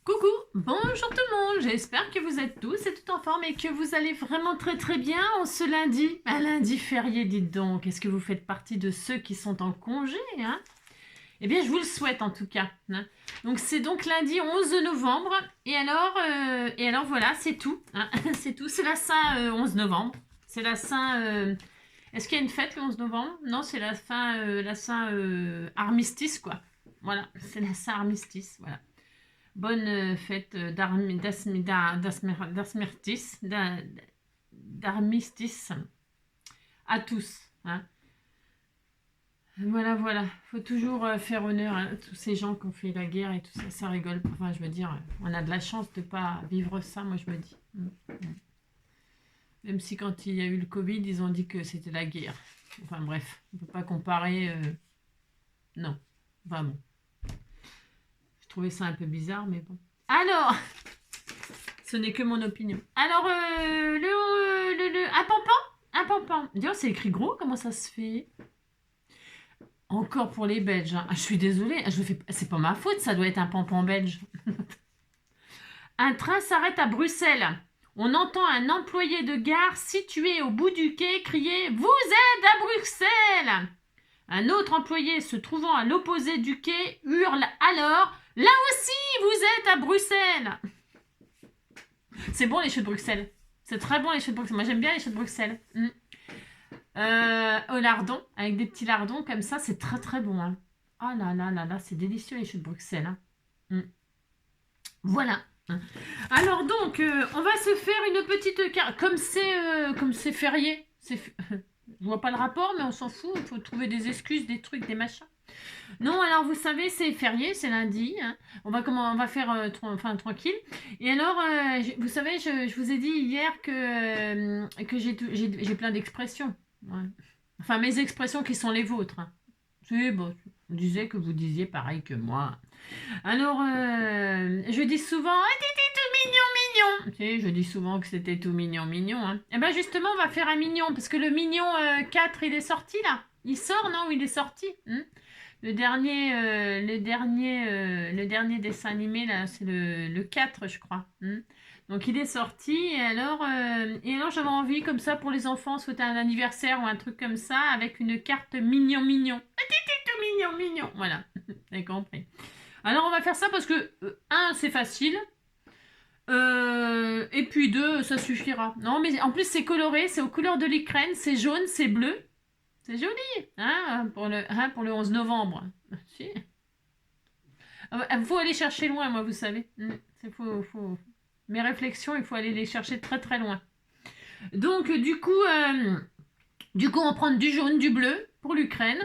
Coucou, bonjour tout le monde, j'espère que vous êtes tous et toutes en forme et que vous allez vraiment très bien en ce lundi. Un lundi férié, dites donc. Est-ce que vous faites partie de ceux qui sont en congé, hein? Eh bien, je vous le souhaite en tout cas, hein. Donc c'est donc lundi 11 novembre et alors voilà, c'est tout, hein. C'est tout, c'est la Saint 11 novembre. C'est la Saint... Est-ce qu'il y a une fête le 11 novembre? Non, c'est la Saint armistice, quoi. Voilà, c'est la Saint armistice, voilà. Bonne fête d'armistice à tous, hein. Voilà, voilà. Faut toujours faire honneur à tous ces gens qui ont fait la guerre et tout ça. Ça rigole. Enfin, je veux dire, on a de la chance de ne pas vivre ça, moi je me dis. Même si quand il y a eu le Covid, ils ont dit que c'était la guerre. Enfin bref, on ne peut pas comparer. Non. Enfin bon. Je trouvais ça un peu bizarre, mais bon. Alors, ce n'est que mon opinion. Alors, un pampan. D'ailleurs, c'est écrit gros, comment ça se fait? Encore pour les Belges, hein. Je suis désolée, c'est pas ma faute, ça doit être un pampan belge. Un train s'arrête à Bruxelles. On entend un employé de gare situé au bout du quai crier « Vous êtes à Bruxelles !» Un autre employé se trouvant à l'opposé du quai hurle alors « Là aussi, vous êtes à Bruxelles !» C'est bon les choux de Bruxelles. C'est très bon les choux de Bruxelles. Moi j'aime bien les choux de Bruxelles. Au lardon, avec des petits lardons comme ça, c'est très bon, hein. Oh là là là là, c'est délicieux les choux de Bruxelles, hein. Voilà. Alors donc, on va se faire une petite carte. Comme c'est férié. Je vois pas le rapport, mais on s'en fout. Il faut trouver des excuses, des trucs, des machins. Non, alors vous savez, c'est férié, c'est lundi, hein. On va faire tranquille. Et alors, vous savez, je vous ai dit hier que j'ai plein d'expressions. Ouais. Enfin, mes expressions qui sont les vôtres, hein. C'est bon, je disais que vous disiez pareil que moi. Alors, je dis souvent, ah, t'étais tout mignon. Tu sais, je dis souvent que c'était tout mignon, hein. Et ben justement, on va faire un mignon, parce que le mignon 4, il est sorti là. Il sort, non? Il est sorti, hein. Le dernier dessin animé, là, c'est le 4, je crois, hein. Donc il est sorti, et alors j'avais envie, comme ça, pour les enfants, souhaiter un anniversaire ou un truc comme ça, avec une carte mignon. Ah, t'étais tout mignon. Voilà, vous avez compris. Alors on va faire ça parce que, un, c'est facile, et puis deux, ça suffira. Non, mais en plus c'est coloré, c'est aux couleurs de l'Ukraine, c'est jaune, c'est bleu. C'est joli, hein, pour le 11 novembre. Si. Faut aller chercher loin, moi, vous savez. Mes réflexions, il faut aller les chercher très loin. Donc, du coup, on va prendre du jaune, du bleu pour l'Ukraine,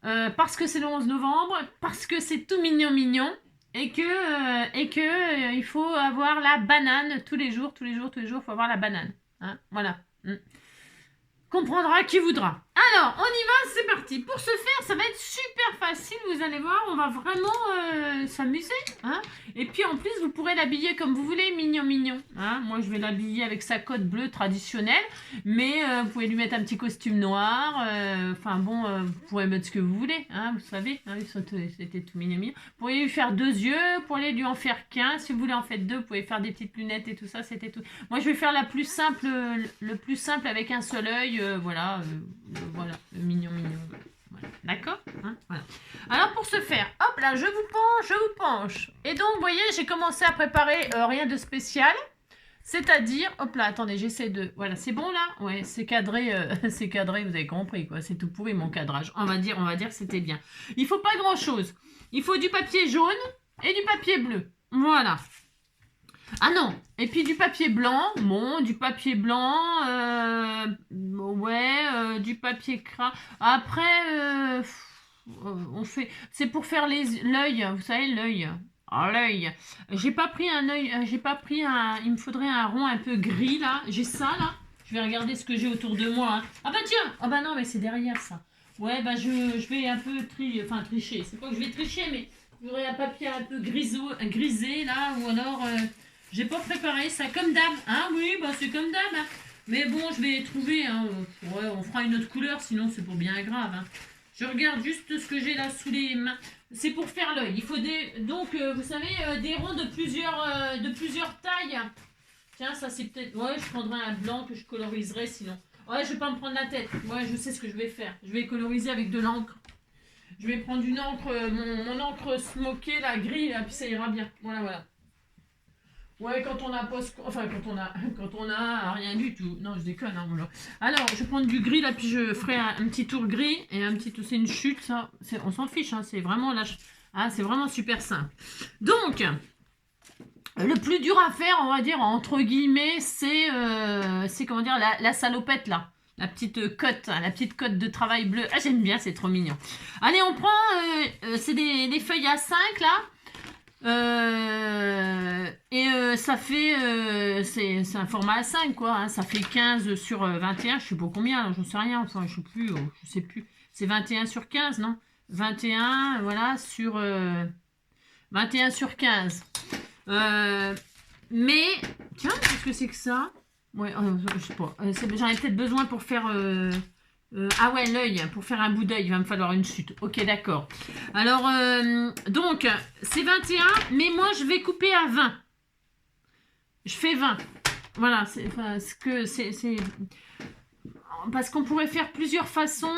parce que c'est le 11 novembre, parce que c'est tout mignon, et que il faut avoir la banane tous les jours, il faut avoir la banane. Hein, voilà. Comprendra qui voudra. Alors, on y va, c'est parti. Pour ce faire, ça va être super facile, vous allez voir, on va vraiment s'amuser, hein. Et puis en plus, vous pourrez l'habiller comme vous voulez, mignon, hein. Moi, je vais l'habiller avec sa cotte bleue traditionnelle, mais vous pouvez lui mettre un petit costume noir, vous pourrez mettre ce que vous voulez, hein, vous savez, hein, c'était tout mignon. Vous pourriez lui faire 2 yeux, vous pourriez lui en faire qu'un, si vous voulez en faire 2, vous pouvez faire des petites lunettes et tout ça, c'était tout. Moi, je vais faire le plus simple avec un seul œil, voilà, mignon. Voilà. D'accord, hein, voilà. Alors pour ce faire, hop là, je vous penche. Et donc, vous voyez, j'ai commencé à préparer rien de spécial. C'est-à-dire, hop là, attendez, j'essaie de... Voilà, c'est bon là? Ouais, c'est cadré, c'est cadré, vous avez compris quoi. C'est tout pourri mon cadrage. On va dire que c'était bien. Il faut pas grand-chose. Il faut du papier jaune et du papier bleu. Voilà. Ah non, et puis du papier blanc, du papier blanc, du papier craft. Après, on fait, c'est pour faire l'œil, vous savez l'œil. Ah, l'œil. J'ai pas pris un œil, il me faudrait un rond un peu gris là. J'ai ça là. Je vais regarder ce que j'ai autour de moi, hein. Ah bah tiens, ah bah non mais c'est derrière ça. Ouais bah je vais un peu tricher. C'est pas que je vais tricher mais j'aurai un papier un peu grisé là ou alors. J'ai pas préparé ça comme d'hab. Hein, oui, bah c'est comme d'hab, hein. Mais bon, je vais trouver, hein. Ouais, on fera une autre couleur, sinon c'est pour bien grave, hein. Je regarde juste ce que j'ai là sous les mains. C'est pour faire l'œil. Il faut donc, vous savez, des ronds de plusieurs tailles. Tiens, ça c'est peut-être... Ouais, je prendrai un blanc que je coloriserai sinon. Ouais, je vais pas me prendre la tête. Ouais, je sais ce que je vais faire. Je vais coloriser avec de l'encre. Je vais prendre une encre, mon encre smokée, la gris, là, puis ça ira bien. Voilà, voilà. Ouais, quand on a quand on a rien du tout. Non, je déconne, hein, voilà. Alors, je vais prendre du gris, là, puis je ferai un petit tour gris et un petit... C'est une chute, ça. On s'en fiche, hein, c'est vraiment là... Ah, c'est vraiment super simple. Donc, le plus dur à faire, on va dire, entre guillemets, c'est comment dire, la salopette, là. La petite cote de travail bleu. Ah, j'aime bien, c'est trop mignon. Allez, on prend, c'est des feuilles à 5, là. Ça fait, c'est un format A5, quoi. Hein, ça fait 15 sur 21, je sais pas combien, j'en sais rien, enfin, je sais plus. C'est 21 sur 15, non? 21, voilà, sur 21 sur 15. Mais, tiens, qu'est-ce que c'est que ça? Ouais, je sais pas. J'en ai peut-être besoin pour faire... ah ouais, l'œil, pour faire un bout d'œil, il va me falloir une chute. Ok, d'accord. Alors, donc, c'est 21, mais moi, je vais couper à 20. Je fais 20. Voilà, parce qu'on pourrait faire plusieurs façons.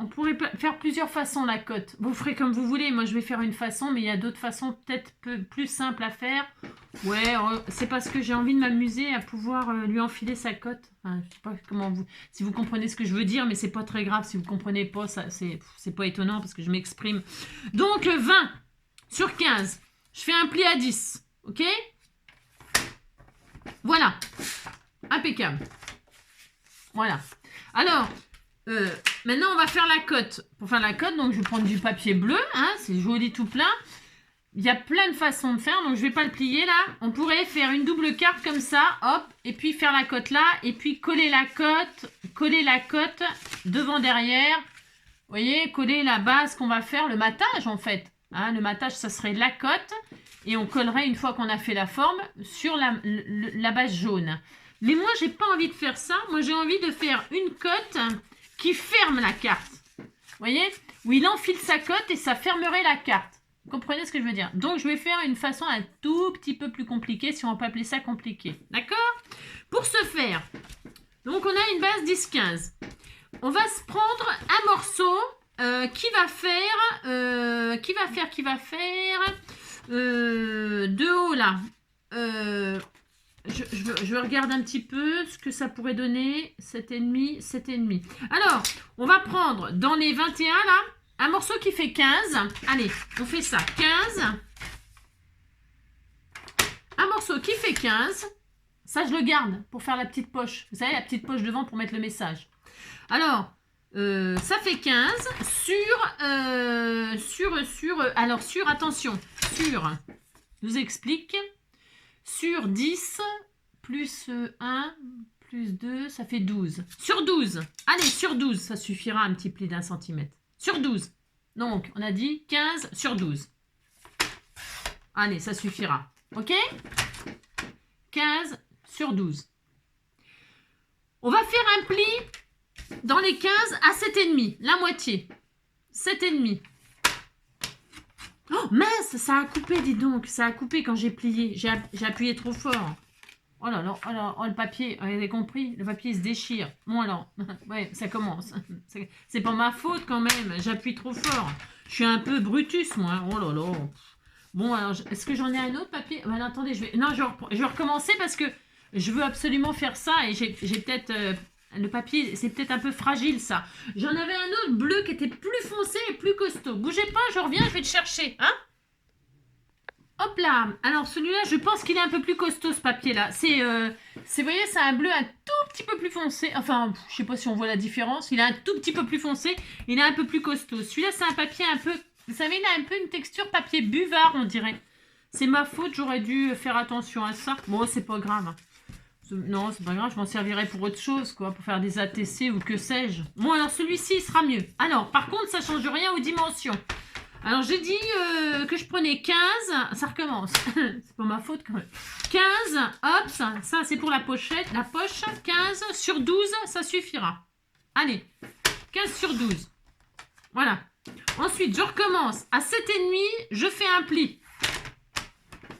On pourrait faire plusieurs façons la cote. Vous ferez comme vous voulez. Moi, je vais faire une façon, mais il y a d'autres façons peut-être plus simples à faire. Ouais, c'est parce que j'ai envie de m'amuser à pouvoir lui enfiler sa cote. Enfin, je sais pas si vous comprenez ce que je veux dire, mais c'est pas très grave. Si vous comprenez pas, c'est pas étonnant parce que je m'exprime. Donc, 20 sur 15. Je fais un pli à 10. Ok? Voilà. Impeccable. Voilà. Alors... maintenant, on va faire la cote. Pour faire la cote, donc je vais prendre du papier bleu. Hein, c'est joli tout plein. Il y a plein de façons de faire, donc je ne vais pas le plier là. On pourrait faire une double carte comme ça, hop, et puis faire la cote là, et puis coller la cote devant, derrière. Vous voyez, coller la base qu'on va faire, le matage en fait. Hein, le matage, ça serait la cote, et on collerait une fois qu'on a fait la forme sur la base jaune. Mais moi, j'ai pas envie de faire ça. Moi, j'ai envie de faire une cote qui ferme la carte. Vous voyez? Où il enfile sa cote et ça fermerait la carte. Vous comprenez ce que je veux dire? Donc, je vais faire une façon un tout petit peu plus compliquée, si on peut appeler ça compliqué. D'accord? Pour ce faire, donc on a une base 10-15. On va se prendre un morceau qui va faire de haut là. Je regarde un petit peu ce que ça pourrait donner. 7,5, 7,5. Alors, on va prendre dans les 21 là, un morceau qui fait 15. Allez, on fait ça. 15. Un morceau qui fait 15. Ça, je le garde pour faire la petite poche. Vous savez, la petite poche devant pour mettre le message. Alors, ça fait 15 attention, je vous explique. Sur 10, plus 1, plus 2, ça fait 12. Sur 12, allez, sur 12, ça suffira un petit pli d'1 centimètre. Sur 12, donc on a dit 15 sur 12. Allez, ça suffira. Ok? 15 sur 12. On va faire un pli dans les 15 à 7,5, la moitié. 7,5. Oh mince, ça a coupé, dis donc. Ça a coupé quand j'ai plié. J'ai appuyé trop fort. Oh là là, oh là, oh le papier, vous avez compris? Le papier se déchire. Bon alors, ouais, ça commence. C'est pas ma faute quand même, j'appuie trop fort. Je suis un peu Brutus, moi. Oh là là. Bon alors, est-ce que j'en ai un autre papier? Ben, attendez, je vais recommencer parce que je veux absolument faire ça et j'ai peut-être... le papier, c'est peut-être un peu fragile, ça. J'en avais un autre bleu qui était plus foncé et plus costaud. Bougez pas, je reviens, je vais te chercher. Hein? Hop là. Alors, celui-là, je pense qu'il est un peu plus costaud, ce papier-là. Vous voyez, c'est un bleu un tout petit peu plus foncé. Enfin, je sais pas si on voit la différence. Il est un tout petit peu plus foncé. Il est un peu plus costaud. Celui-là, c'est un papier un peu... Vous savez, il a un peu une texture papier buvard, on dirait. C'est ma faute, j'aurais dû faire attention à ça. Bon, c'est pas grave. Non, c'est pas grave, je m'en servirai pour autre chose, quoi, pour faire des ATC ou que sais-je. Bon, alors celui-ci, il sera mieux. Alors, par contre, ça change rien aux dimensions. Alors, j'ai dit que je prenais 15, ça recommence. C'est pas ma faute, quand même. 15, hop, ça c'est pour la pochette, la poche. 15 sur 12, ça suffira. Allez, 15 sur 12. Voilà. Ensuite, je recommence. À 7,5, je fais un pli.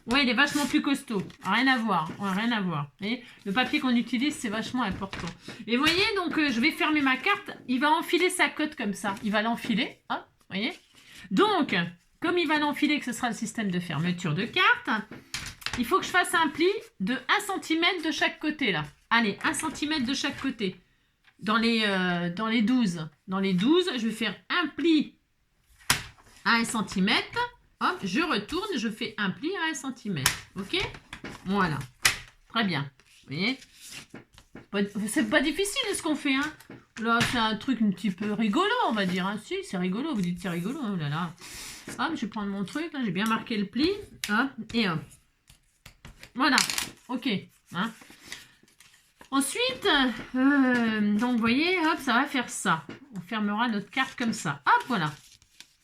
Ouais, il est vachement plus costaud. Rien à voir. Ouais, rien à voir. Vous voyez, le papier qu'on utilise, c'est vachement important. Et vous voyez, donc, je vais fermer ma carte. Il va enfiler sa cote comme ça. Il va l'enfiler. Hein, vous voyez. Donc, comme il va l'enfiler, que ce sera le système de fermeture de carte, il faut que je fasse un pli de 1 cm de chaque côté, là. Allez, 1 cm de chaque côté. Dans les 12. Dans les 12, je vais faire un pli à 1 cm. Hop, je retourne, je fais un pli à 1 cm. Ok? Voilà. Très bien. Vous voyez? C'est pas difficile ce qu'on fait. Hein? Là, c'est un truc un petit peu rigolo, on va dire. Hein? Si, c'est rigolo. Vous dites c'est rigolo. Oh là là. Hop, je vais prendre mon truc. J'ai bien marqué le pli. Hop, et hop. Voilà. Ok. Hein? Ensuite, donc vous voyez, hop, ça va faire ça. On fermera notre carte comme ça. Hop, voilà.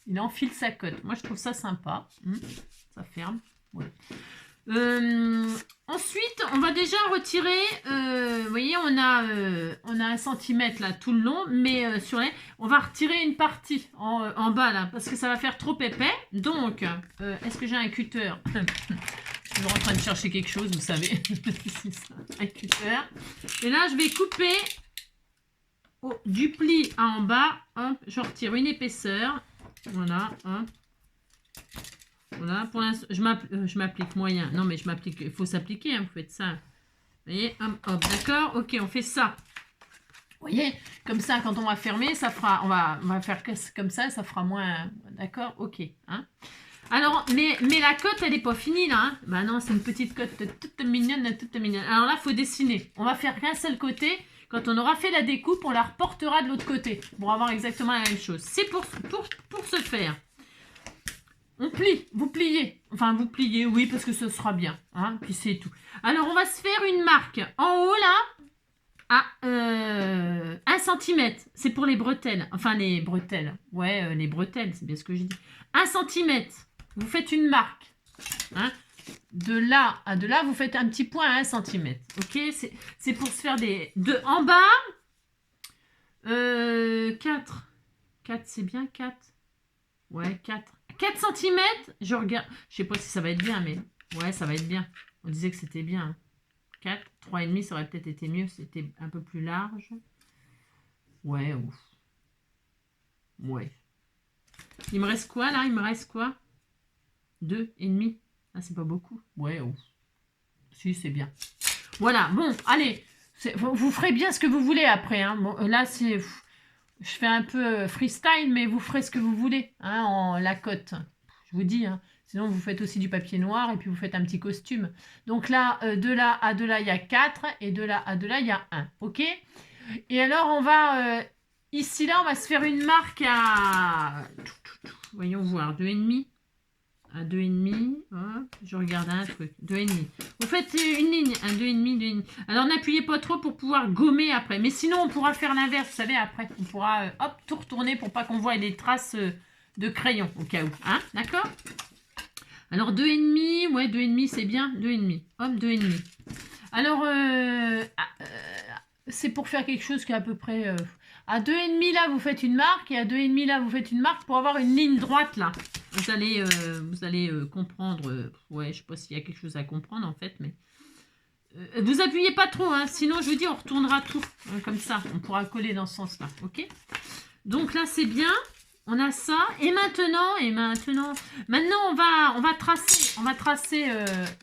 Il enfile sa cote. Moi, je trouve ça sympa. Ça ferme. Ouais. Ensuite, on va déjà retirer. Vous voyez, on a 1 centimètre là tout le long, mais sur les, on va retirer une partie en bas là parce que ça va faire trop épais. Donc, est-ce que j'ai un cutter? Je suis en train de chercher quelque chose, vous savez. C'est ça, un cutter. Et là, je vais couper du pli à en bas. Hop, je retire une épaisseur. Voilà, hop. Voilà, pour l'instant, je m'applique moyen. Non, mais je m'applique, il faut s'appliquer, hein, vous faites ça. Vous voyez, hop, hop, d'accord. Ok, on fait ça. Vous voyez, comme ça, quand on va fermer, ça fera, on va faire comme ça fera moins, d'accord. Ok, hein. Alors, mais la cote, elle n'est pas finie, là. Hein. Bah non, c'est une petite cote toute mignonne, toute mignonne. Alors là, il faut dessiner. On va faire qu'un seul côté. Quand on aura fait la découpe, on la reportera de l'autre côté pour avoir exactement la même chose. C'est pour ce faire. On plie, vous pliez. Enfin, vous pliez, oui, parce que ce sera bien. Hein, puis c'est tout. Alors, on va se faire une marque en haut, là, à 1 cm. C'est pour les bretelles. Enfin, les bretelles. Ouais, les bretelles, c'est bien ce que je dis. 1 cm. Vous faites une marque. Hein. De là à de là, vous faites un petit point à 1 cm. Ok, c'est pour se faire des... En bas, 4. 4, c'est bien 4. Ouais, 4. 4 cm, je regarde. Je sais pas si ça va être bien, mais... Ouais, ça va être bien. On disait que c'était bien. 4, 3,5, ça aurait peut-être été mieux. C'était un peu plus large. Ouais, ouf. Ouais. Il me reste quoi, là? Il me reste quoi? 2,5. Ah, c'est pas beaucoup. Ouais, ouf. Si, c'est bien. Voilà, bon, allez. Vous ferez bien ce que vous voulez après. Hein. Bon, là, c'est... Je fais un peu freestyle, mais vous ferez ce que vous voulez, hein, en la cote. Je vous dis, hein. Sinon, vous faites aussi du papier noir et puis vous faites un petit costume. Donc là, de là à de là, il y a 4 et de là à de là, il y a 1. OK? Et alors, on va... ici, là, on va se faire une marque à... Voyons voir, 2,5. À 2,5. Je regarde un truc. 2,5. Vous faites une ligne. Un 2,5, 2,5. Alors, n'appuyez pas trop pour pouvoir gommer après. Mais sinon, on pourra faire l'inverse, vous savez, après. On pourra, hop, tout retourner pour pas qu'on voit les traces de crayon, au cas où. Hein, d'accord? Alors, 2,5. Ouais, 2,5, c'est bien. 2,5. Hop, 2,5. Alors, c'est pour faire quelque chose qui est à peu près... à 2,5, là, vous faites une marque. Et à 2,5, là, vous faites une marque pour avoir une ligne droite, là. Vous allez comprendre. Ouais, je sais pas s'il y a quelque chose à comprendre, en fait, mais... vous appuyez pas trop, hein, sinon, je vous dis, on retournera tout. Hein, comme ça, on pourra coller dans ce sens-là, ok? Donc là, c'est bien. On a ça. Et maintenant, on va tracer.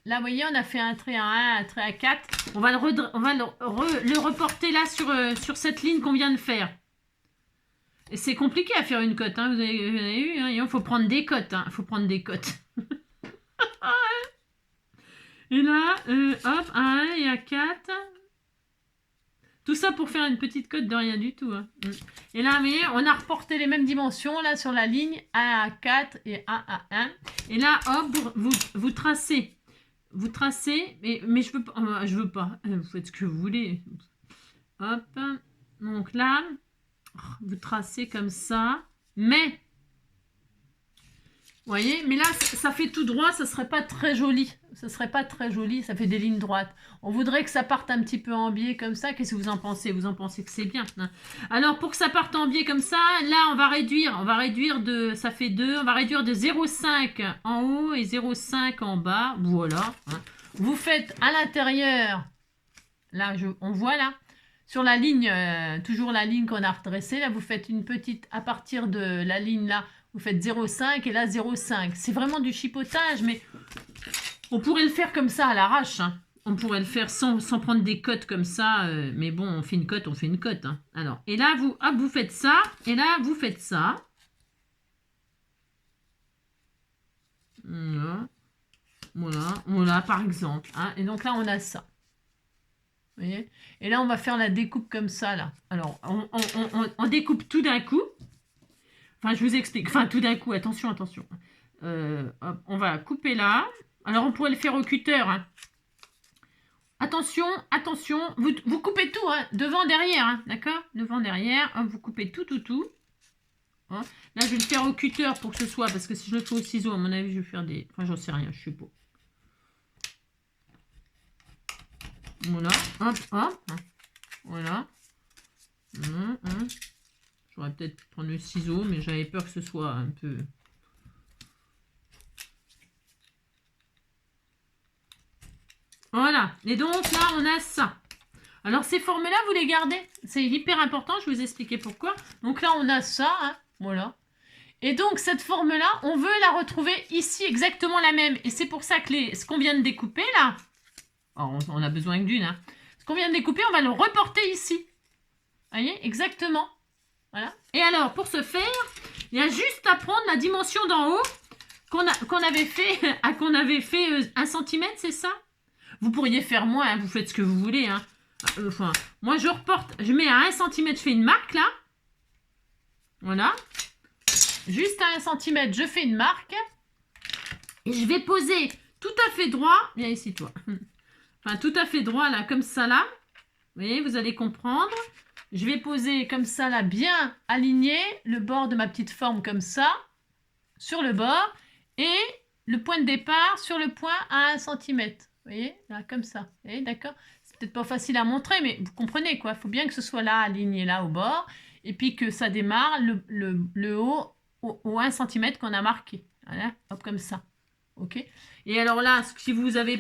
Là, vous voyez, on a fait un trait à 1, un trait à 4. On va le reporter là sur cette ligne qu'on vient de faire. Et c'est compliqué à faire une cote. Hein. Vous avez vu, hein, il faut prendre des cotes. Il faut prendre des cotes. Et là, hop, à 1 et à 4. Tout ça pour faire une petite cote de rien du tout. Hein. Et là, mais on a reporté les mêmes dimensions là sur la ligne 1 à 4 et 1 à 1. Et là, hop, vous tracez. Vous tracez, mais je veux pas. Vous faites ce que vous voulez. Hop. Donc là, vous tracez comme ça. Mais voyez, mais là, ça fait tout droit, ça serait pas très joli. Ça serait pas très joli, ça fait des lignes droites. On voudrait que ça parte un petit peu en biais comme ça. Qu'est-ce que vous en pensez? Vous en pensez que c'est bien, hein? Alors, pour que ça parte en biais comme ça, là, on va réduire de, ça fait 2, on va réduire de 0,5 en haut et 0,5 en bas. Voilà, hein. Vous faites à l'intérieur, là, on voit là, sur la ligne, toujours la ligne qu'on a redressée, là, vous faites une petite, à partir de la ligne là, vous faites 0,5 et là 0,5. C'est vraiment du chipotage, mais on pourrait le faire comme ça à l'arrache, hein. On pourrait le faire sans prendre des cotes comme ça, mais bon, on fait une cote, hein. Alors, et là, vous, hop, vous faites ça, et là, vous faites ça. Voilà, voilà, par exemple, hein. Et donc là, on a ça. Vous voyez? Et là, on va faire la découpe comme ça, là. Alors, on découpe tout d'un coup. Enfin, je vous explique. Enfin, tout d'un coup, attention, attention. Hop, on va couper là. Alors, on pourrait le faire au cutter, hein. Attention, attention. Vous coupez tout, hein. Devant, derrière, hein. D'accord? Devant, derrière. Hop, vous coupez tout. Hein. Là, je vais le faire au cutter pour que ce soit... Parce que si je le fais au ciseau, à mon avis, je vais faire des... Enfin, j'en sais rien, je sais pas. Voilà. Hop, hop. Voilà. J'aurais peut-être pu prendre le ciseau, mais j'avais peur que ce soit un peu... Voilà. Et donc, là, on a ça. Alors, ces formes-là, vous les gardez. C'est hyper important, je vais vous expliquer pourquoi. Donc là, on a ça, hein. Voilà. Et donc, cette forme-là, on veut la retrouver ici, exactement la même. Et c'est pour ça que ce qu'on vient de découper, là... Alors, on a besoin que d'une, hein. Ce qu'on vient de découper, on va le reporter ici. Vous voyez? Exactement. Voilà. Et alors, pour ce faire, il y a juste à prendre la dimension d'en haut qu'on avait fait 1 cm, c'est ça? Vous pourriez faire moins, hein, vous faites ce que vous voulez, hein. Enfin, moi, je reporte, je mets à 1 cm, je fais une marque, là. Voilà. Juste à 1 cm, je fais une marque. Et je vais poser tout à fait droit. Viens ici, toi. Enfin, tout à fait droit, là, comme ça, là. Vous voyez, vous allez comprendre. Je vais poser comme ça, là, bien aligné, le bord de ma petite forme comme ça, sur le bord, et le point de départ sur le point à 1 cm. Vous voyez, là, comme ça. Vous voyez, d'accord? C'est peut-être pas facile à montrer, mais vous comprenez, quoi. Il faut bien que ce soit là, aligné, là, au bord, et puis que ça démarre le haut au 1 cm qu'on a marqué. Voilà, hop, comme ça. Ok? Et alors là, si vous avez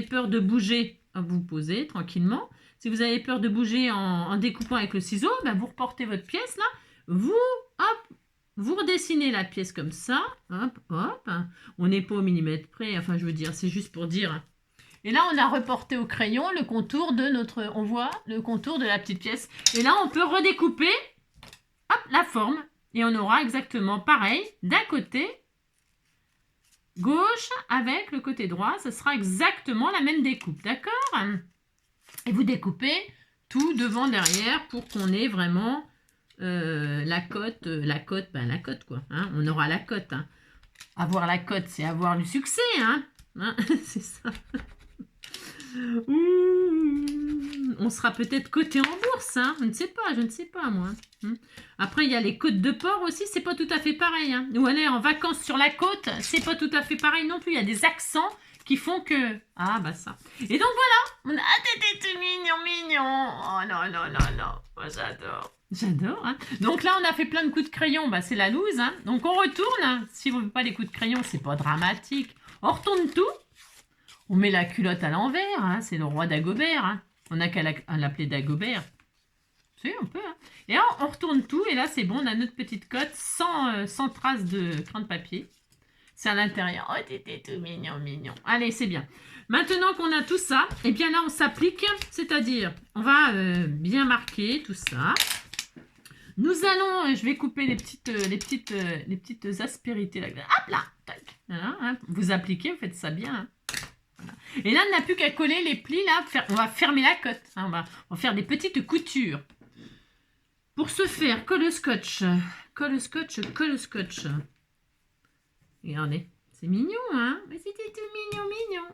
peur de bouger, vous posez tranquillement. Si vous avez peur de bouger en découpant avec le ciseau, ben vous reportez votre pièce là, vous redessinez la pièce comme ça, hop, hop. On n'est pas au millimètre près, enfin je veux dire, c'est juste pour dire. Et là, on a reporté au crayon le contour de on voit le contour de la petite pièce. Et là, on peut redécouper, hop, la forme. Et on aura exactement pareil, d'un côté gauche avec le côté droit, ce sera exactement la même découpe, d'accord? Et vous découpez tout devant, derrière pour qu'on ait vraiment la cote quoi. Hein, on aura la cote. Hein. Avoir la cote, c'est avoir le succès, hein, c'est ça. On sera peut-être coté en bourse, hein. Je ne sais pas, moi. Après, il y a les côtes de port aussi, c'est pas tout à fait pareil. Hein. Ou aller en vacances sur la côte, c'est pas tout à fait pareil non plus. Il y a des accents qui font que... Ah, bah ça. Et donc voilà. Ah, t'étais tout mignon. Oh non. Oh, j'adore. J'adore, hein. Donc là, on a fait plein de coups de crayon. Bah, c'est la loose, hein. Donc on retourne. Hein. Si vous ne voulez pas les coups de crayon, c'est pas dramatique. On retourne tout. On met la culotte à l'envers, hein, c'est le roi Dagobert. Hein. On n'a qu'à l'appeler Dagobert. Si, on peut. Hein. Et là, on retourne tout, et là, c'est bon, on a notre petite cote sans trace de crin de papier. C'est à l'intérieur. Oh, t'étais tout mignon. Allez, c'est bien. Maintenant qu'on a tout ça, et bien là, on s'applique, c'est-à-dire, on va bien marquer tout ça. Nous allons, je vais couper les petites aspérités. Là. Hop là, tac. Voilà, hein. Vous appliquez, vous faites ça bien. Hein. Voilà. Et là, on n'a plus qu'à coller les plis là. On va fermer la cote. Hein, on va faire des petites coutures. Pour ce faire, colle le scotch. Regardez, c'est mignon, hein? Mais c'était tout mignon.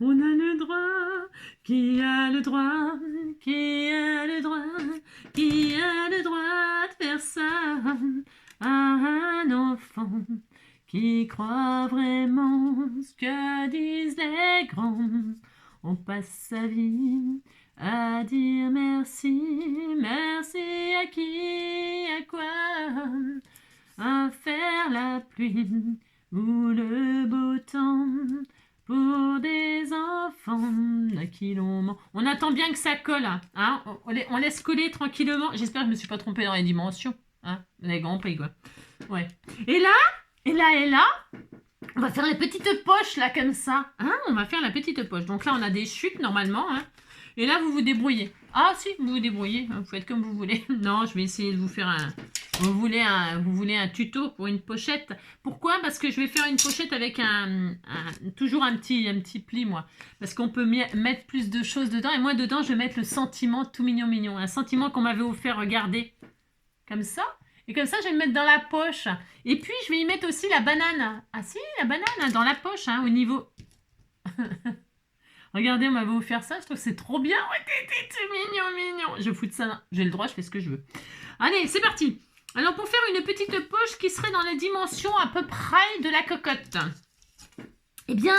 On a le droit, qui a le droit de faire ça? à un enfant qui croit vraiment ce que disent les grands. On passe sa vie à dire merci, merci à qui, à quoi, à faire la pluie ou le beau temps pour des enfants à qui l'on ment. On attend bien que ça colle, hein. On laisse coller tranquillement. J'espère que je ne me suis pas trompée dans les dimensions. Hein, vous avez compris, quoi. Ouais. Et là, on va faire les petites poches, là, comme ça. Hein, on va faire la petite poche. Donc là, on a des chutes, normalement. Hein. Et là, vous vous débrouillez. Ah, si, vous vous débrouillez. Vous faites comme vous voulez. Non, je vais essayer de vous faire un... Vous voulez un tuto pour une pochette. Pourquoi? Parce que je vais faire une pochette avec toujours un petit pli, moi. Parce qu'on peut mettre plus de choses dedans. Et moi, dedans, je vais mettre le sentiment tout mignon, mignon. Un sentiment qu'on m'avait offert, regardez. Comme ça. Et comme ça, je vais le mettre dans la poche. Et puis, je vais y mettre aussi la banane. Ah si, la banane, dans la poche, hein, au niveau... Regardez, on m'avait offert ça. Je trouve que c'est trop bien. Ouais, c'est mignon, mignon. Je fous de ça. J'ai le droit, je fais ce que je veux. Allez, c'est parti. Alors, pour faire une petite poche qui serait dans les dimensions à peu près de la cocotte. Eh bien,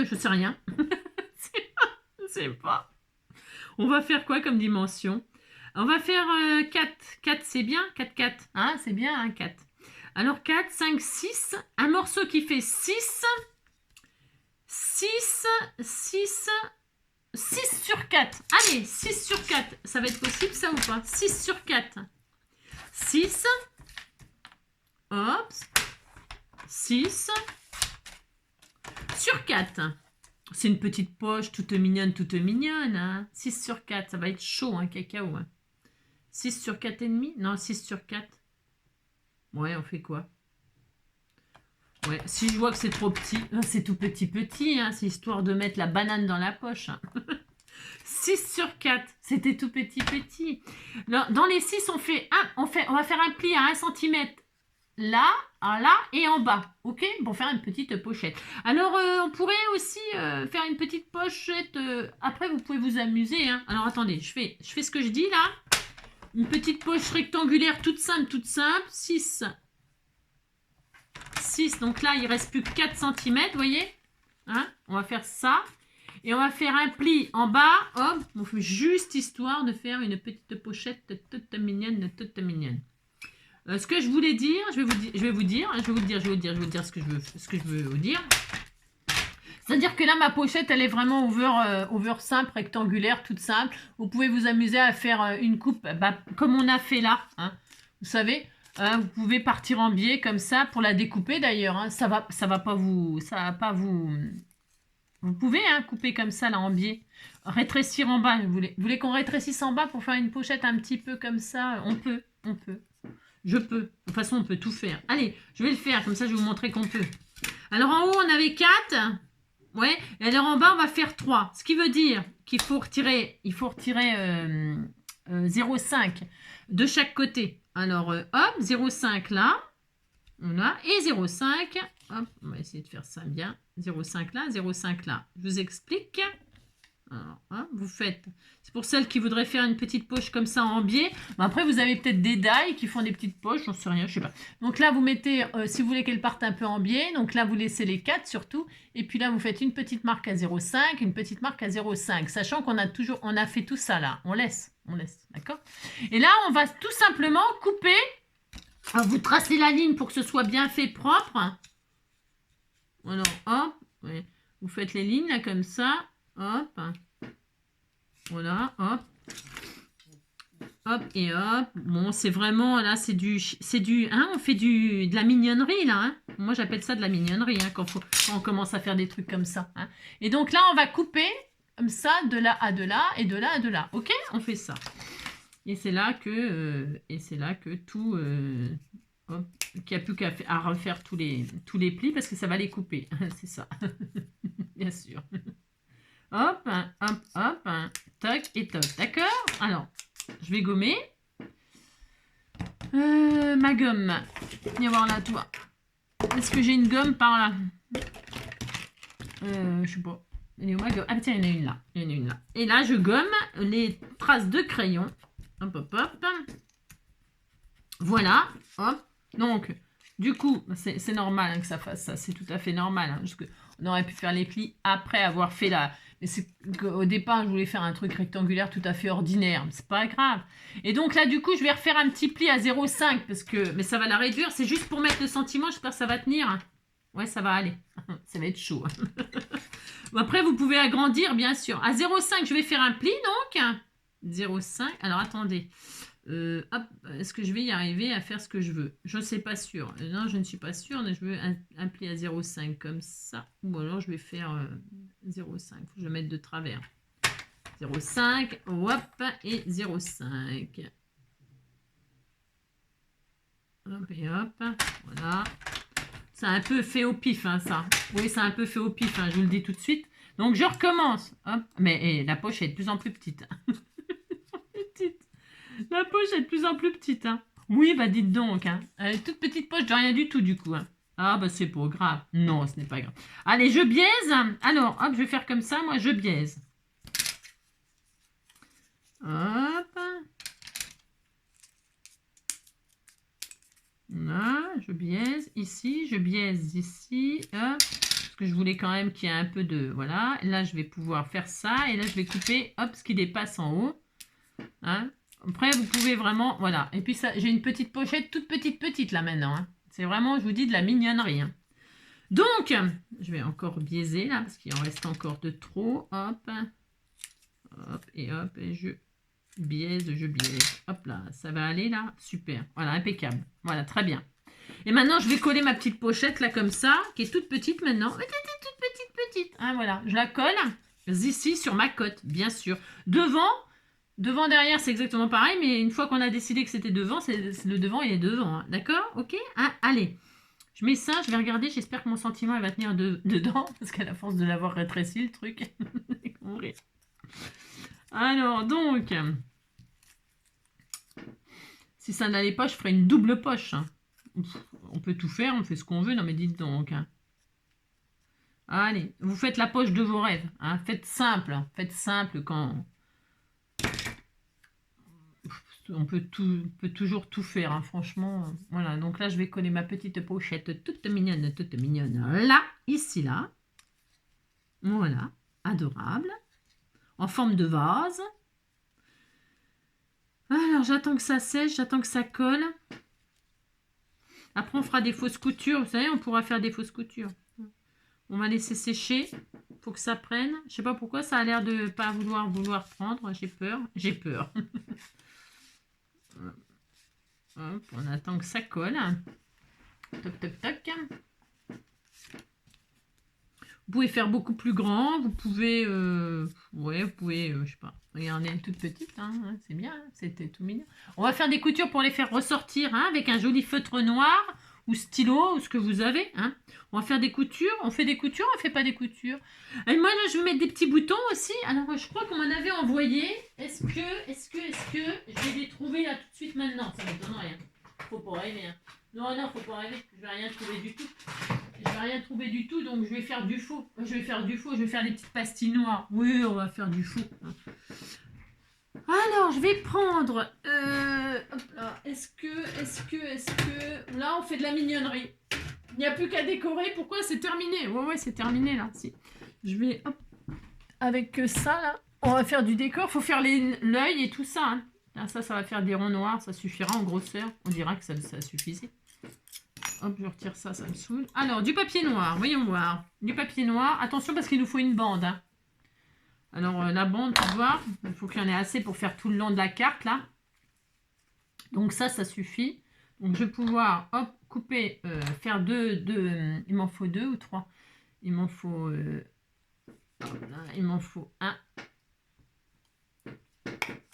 je sais rien. Je sais pas. On va faire quoi comme dimension? On va faire 4. 4, c'est bien. 4, 4. Hein, c'est bien, hein, 4. Alors, 4, 5, 6. Un morceau qui fait 6. 6 sur 4. Allez, 6 sur 4. Ça va être possible, ça, ou pas? 6 sur 4. 6. Hop. 6 sur 4. C'est une petite poche toute mignonne. Hein. 6 sur 4, ça va être chaud, hein, cacao. Hein. 6 sur 4 et demi? Non, 6 sur 4. Ouais, on fait quoi? Ouais, si je vois que c'est trop petit, c'est tout petit, hein, c'est histoire de mettre la banane dans la poche. Hein. 6 sur 4, c'était tout petit. Dans les 6, on va faire un pli à 1 cm là, et en bas, ok? Pour faire une petite pochette. Alors, on pourrait aussi faire une petite pochette, après vous pouvez vous amuser. Hein. Alors, attendez, je fais ce que je dis là. Une petite poche rectangulaire toute simple, 6, donc là, il ne reste plus que 4 cm, vous voyez, hein, on va faire ça. Et on va faire un pli en bas, hop, on fait juste histoire de faire une petite pochette toute mignonne. Ce que je voulais dire, je vais vous dire ce que je veux vous dire. C'est-à-dire que là, ma pochette, elle est vraiment over simple, rectangulaire, toute simple. Vous pouvez vous amuser à faire une coupe, comme on a fait là, hein, vous savez. Vous pouvez partir en biais comme ça pour la découper d'ailleurs. Hein. Ça va pas vous. Vous pouvez couper comme ça là en biais. Rétrécir en bas. Vous voulez qu'on rétrécisse en bas pour faire une pochette un petit peu comme ça? On peut. Je peux. De toute façon, on peut tout faire. Allez, je vais le faire. Comme ça, je vais vous montrer qu'on peut. Alors en haut, on avait 4. Ouais. Et alors en bas, on va faire 3. Ce qui veut dire qu'il faut retirer. 0,5 de chaque côté. Alors, hop, 0,5 là, on a, et 0,5, hop, on va essayer de faire ça bien, 0,5 là, 0,5 là. Je vous explique. Alors, hop, vous faites, c'est pour celles qui voudraient faire une petite poche comme ça en biais. Mais après, vous avez peut-être des dailles qui font des petites poches, j'en sais rien, je sais pas. Donc là, vous mettez, si vous voulez qu'elles partent un peu en biais, donc là, vous laissez les 4 surtout. Et puis là, vous faites une petite marque à 0,5, une petite marque à 0,5. Sachant qu'on a fait tout ça là. On laisse, d'accord? Et là, on va tout simplement couper. Alors, vous tracez la ligne pour que ce soit bien fait propre. Alors, hop, ouais. Vous faites les lignes là comme ça. Hop. Voilà, hop. Hop et hop. Bon, c'est vraiment, là, c'est du, hein, on fait de la mignonnerie, là. Hein. Moi, j'appelle ça de la mignonnerie, hein, quand on commence à faire des trucs comme ça. Hein. Et donc là, on va couper comme ça, de là à de là, et de là à de là. Ok? On fait ça. Et c'est là que tout... hop, qu'il n'y a plus qu'à refaire tous les plis, parce que ça va les couper. C'est ça. Bien sûr. Hop, hop, toc et toc. D'accord? Alors, je vais gommer. Ma gomme. Viens voir là, toi. Est-ce que j'ai une gomme par là? Je sais pas. Elle est où ma gomme? Ah tiens, il y en a une là. Et là, je gomme les traces de crayon. Hop, hop, hop. Voilà. Hop. Donc, du coup, c'est normal hein, que ça fasse ça. C'est tout à fait normal. Hein, parce que on aurait pu faire les plis après avoir fait la... Mais c'est qu'au départ, je voulais faire un truc rectangulaire tout à fait ordinaire. Mais c'est pas grave. Et donc là, du coup, je vais refaire un petit pli à 0,5 parce que... Mais ça va la réduire. C'est juste pour mettre le sentiment. J'espère que ça va tenir. Ouais, ça va aller. Ça va être chaud. Après, vous pouvez agrandir, bien sûr. À 0,5, je vais faire un pli, donc. 0,5. Alors, attendez. Hop, est-ce que je vais y arriver à faire ce que je veux? Je ne sais pas sûr. Non, je ne suis pas sûre. Je veux un pli à 0,5 comme ça. Ou alors, je vais faire 0,5. Faut que je le mette de travers. 0,5. Hop, et 0,5. Hop et hop. Voilà. C'est un peu fait au pif, hein, ça. Oui, c'est un peu fait au pif, hein, je vous le dis tout de suite. Donc, je recommence. Hop. Mais la poche est de plus en plus petite. La poche est de plus en plus petite. Hein. Oui, bah dites donc. Hein. Elle est toute petite poche de rien du tout, du coup. Hein. Ah, bah c'est pas grave. Non, ce n'est pas grave. Allez, je biaise. Alors, hop, je vais faire comme ça. Moi, je biaise. Hop. Là, je biaise ici. Je biaise ici. Hop. Parce que je voulais quand même qu'il y ait un peu de... Voilà. Là, je vais pouvoir faire ça. Et là, je vais couper, hop, ce qui dépasse en haut. Hein. Après, vous pouvez vraiment... Voilà. Et puis, ça, j'ai une petite pochette, toute petite, là, maintenant. Hein. C'est vraiment, je vous dis, de la mignonnerie. Hein. Donc, je vais encore biaiser, là, parce qu'il en reste encore de trop. Hop. Hop, et je biaise, Hop là, ça va aller, là. Super. Voilà, impeccable. Voilà, très bien. Et maintenant, je vais coller ma petite pochette, là, comme ça, qui est toute petite, maintenant. Toute petite. Hein, voilà. Je la colle ici, sur ma cote, bien sûr. Devant, derrière, c'est exactement pareil, mais une fois qu'on a décidé que c'était devant, le devant, il est devant. Hein. D'accord? Ok? Ah, allez. Je mets ça, je vais regarder, j'espère que mon sentiment il va tenir dedans, parce qu'à la force de l'avoir rétréci, le truc. Alors, donc, si ça n'allait pas, je ferai une double poche. Hein. On peut tout faire, on fait ce qu'on veut, non mais dites donc. Hein. Allez, vous faites la poche de vos rêves. Hein. Faites simple quand... On peut toujours tout faire, hein, franchement. Voilà, donc là, je vais coller ma petite pochette toute mignonne. Là, ici, là. Voilà, adorable. En forme de vase. Alors, j'attends que ça sèche, j'attends que ça colle. Après, on fera des fausses coutures. Vous savez, on pourra faire des fausses coutures. On va laisser sécher. Il faut que ça prenne. Je sais pas pourquoi, ça a l'air de pas vouloir prendre. J'ai peur. Hop, on attend que ça colle. Toc. Vous pouvez faire beaucoup plus grand. Vous pouvez, je sais pas. Regardez, elle est toute petite. Hein, c'est bien. C'était tout mignon. On va faire des coutures pour les faire ressortir hein, avec un joli feutre noir ou stylo ou ce que vous avez. Hein. On va faire des coutures. On fait des coutures, on fait pas des coutures. Et moi, là, je vais mettre des petits boutons aussi. Alors, je crois qu'on m'en avait envoyé. Est-ce que je vais les trouver là tout de suite maintenant? Ça ne m'étonne rien. Faut pas rêver. Hein. Non, faut pas rêver. Je vais rien trouver du tout. Donc je vais faire du faux. Je vais faire des petites pastilles noires. Oui, on va faire du faux. Alors, je vais prendre... hop là. Est-ce que... Là, on fait de la mignonnerie. Il n'y a plus qu'à décorer. Pourquoi? C'est terminé. Ouais, c'est terminé, là. Si. Je vais... Hop. Avec ça, là. On va faire du décor. Il faut faire l'œil et tout ça. Hein. Là, ça va faire des ronds noirs. Ça suffira en grosseur. On dira que ça suffisait. Hop, je retire ça, ça me saoule. Alors, du papier noir, voyons voir. Du papier noir. Attention parce qu'il nous faut une bande. Hein. Alors, la bande, pour voir, il faut qu'il y en ait assez pour faire tout le long de la carte, là. Donc, ça suffit. Donc, je vais pouvoir, hop, couper, faire deux, il m'en faut 2 ou 3. Il m'en faut un.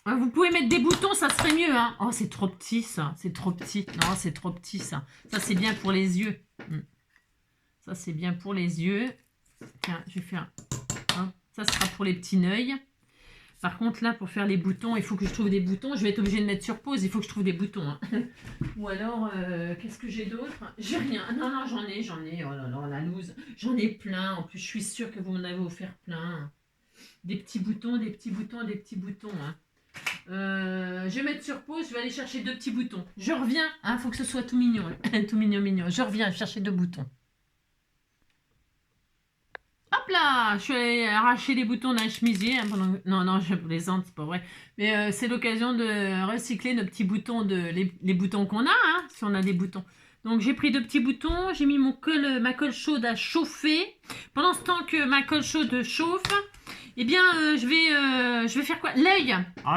Vous pouvez mettre des boutons, ça serait mieux. Hein. Oh, c'est trop petit, ça. C'est trop petit. Non, c'est trop petit, ça. Ça, c'est bien pour les yeux. Ça, c'est bien pour les yeux. Tiens, je vais faire... Hein. Ça sera pour les petits œils. Par contre, là, pour faire les boutons, il faut que je trouve des boutons. Je vais être obligée de mettre sur pause. Il faut que je trouve des boutons. Hein. Ou alors, qu'est-ce que j'ai d'autre? J'ai rien. Non, j'en ai. Oh là là, la loose. J'en ai plein. En plus, je suis sûre que vous m'en avez offert plein. Des petits boutons. Hein. Je vais mettre sur pause, je vais aller chercher 2 petits boutons. Je reviens, hein, faut que ce soit tout mignon, tout mignon, mignon. Je reviens chercher 2 boutons. Hop là, je suis allée arracher les boutons d'un chemisier. Hein, Non, non, je plaisante, c'est pas vrai. Mais c'est l'occasion de recycler nos petits boutons, les boutons qu'on a, hein, si on a des boutons. Donc j'ai pris 2 petits boutons, j'ai mis ma colle chaude à chauffer. Pendant ce temps que ma colle chaude chauffe, eh bien je vais faire quoi? L'œil,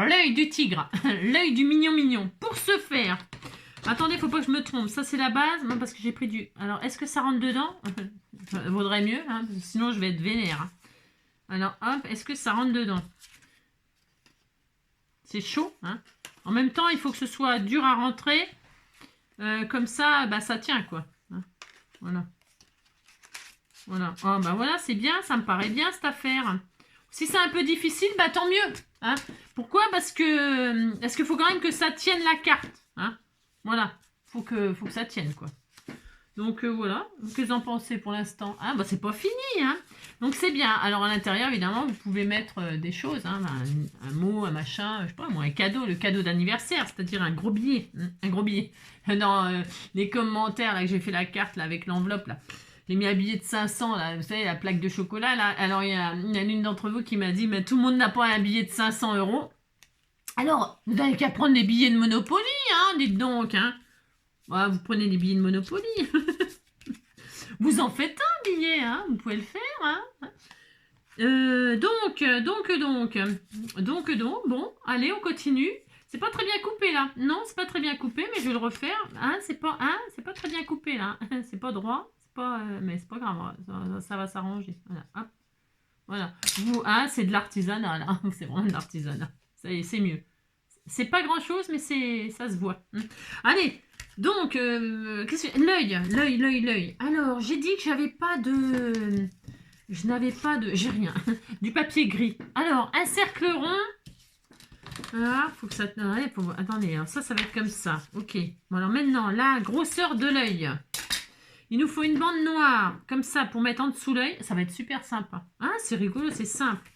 l'œil du tigre, l'œil du mignon mignon. Pour ce faire, attendez, faut pas que je me trompe. Ça c'est la base, non parce que j'ai pris du. Alors est-ce que ça rentre dedans? Ça vaudrait mieux, hein, parce que sinon je vais être vénère. Hein. Alors hop, est-ce que ça rentre dedans? C'est chaud, hein. En même temps, il faut que ce soit dur à rentrer. Comme ça, bah ça tient quoi. Hein. Voilà. Voilà. Oh, bah voilà, c'est bien, ça me paraît bien cette affaire. Si c'est un peu difficile, bah tant mieux. Hein. Pourquoi? Parce qu'il faut quand même que ça tienne la carte. Hein. Voilà. Faut que ça tienne quoi. Donc voilà. Qu'est-ce que vous en pensez pour l'instant? Ah bah c'est pas fini. Hein. Donc c'est bien. Alors à l'intérieur, évidemment, vous pouvez mettre des choses. Hein, un mot, un machin, je sais pas moi, un cadeau, le cadeau d'anniversaire, c'est-à-dire un gros billet. Hein, un gros billet. Dans les commentaires là que j'ai fait la carte là, avec l'enveloppe là. J'ai mis un billet de 500, là, vous savez, la plaque de chocolat, là. Alors, il y a l'une d'entre vous qui m'a dit, mais tout le monde n'a pas un billet de 500 €. Alors, vous n'avez qu'à prendre des billets de Monopoly, hein, dites donc, hein. Ouais, vous prenez des billets de Monopoly. Vous en faites un billet, hein, vous pouvez le faire, hein. Donc, bon, allez, on continue. C'est pas très bien coupé, là. Non, c'est pas très bien coupé, mais je vais le refaire. Hein, c'est pas très bien coupé, là. C'est pas droit. Mais c'est pas grave, ça va s'arranger. Voilà, hop. Voilà. Vous, c'est de l'artisanat, là. C'est vraiment de l'artisanat. C'est mieux. C'est pas grand chose, mais ça se voit. Allez, donc, l'œil. Alors, j'ai dit que j'avais pas de. Je n'avais pas de. J'ai rien. Du papier gris. Alors, un cercle rond. Voilà, faut que ça. Ouais, attendez, alors ça va être comme ça. Ok. Bon, alors maintenant, la grosseur de l'œil. Il nous faut une bande noire, comme ça, pour mettre en dessous l'œil. Ça va être super sympa. Ah, c'est rigolo, c'est simple.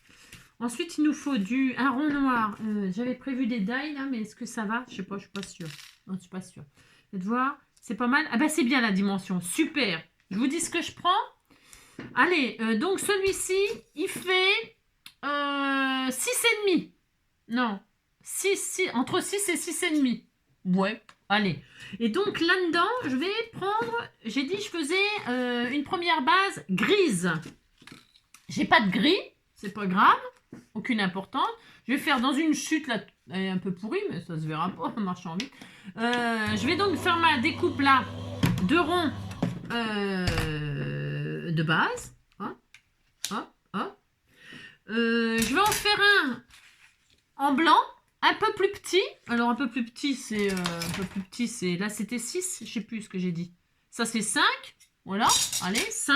Ensuite, il nous faut un rond noir. J'avais prévu des die, là, mais est-ce que ça va? Je sais pas, je suis pas sûre. Non, je suis pas sûre. Faites voir. C'est pas mal. Ah bah, c'est bien la dimension. Super. Je vous dis ce que je prends. Allez, donc celui-ci, il fait 6,5. Non. Entre 6 et 6,5. Ouais. Allez. Et donc là-dedans, je vais prendre. J'ai dit je faisais une première base grise. J'ai pas de gris, c'est pas grave, aucune importance. Je vais faire dans une chute là, elle est un peu pourrie, mais ça se verra pas en marchant vite. Je vais donc faire ma découpe là de ronds de base. Hop, hop, hop. Je vais en faire un en blanc. Un peu plus petit. Alors, un peu plus petit, c'est... là, c'était 6. Je sais plus ce que j'ai dit. Ça, c'est 5. Voilà. Allez, 5.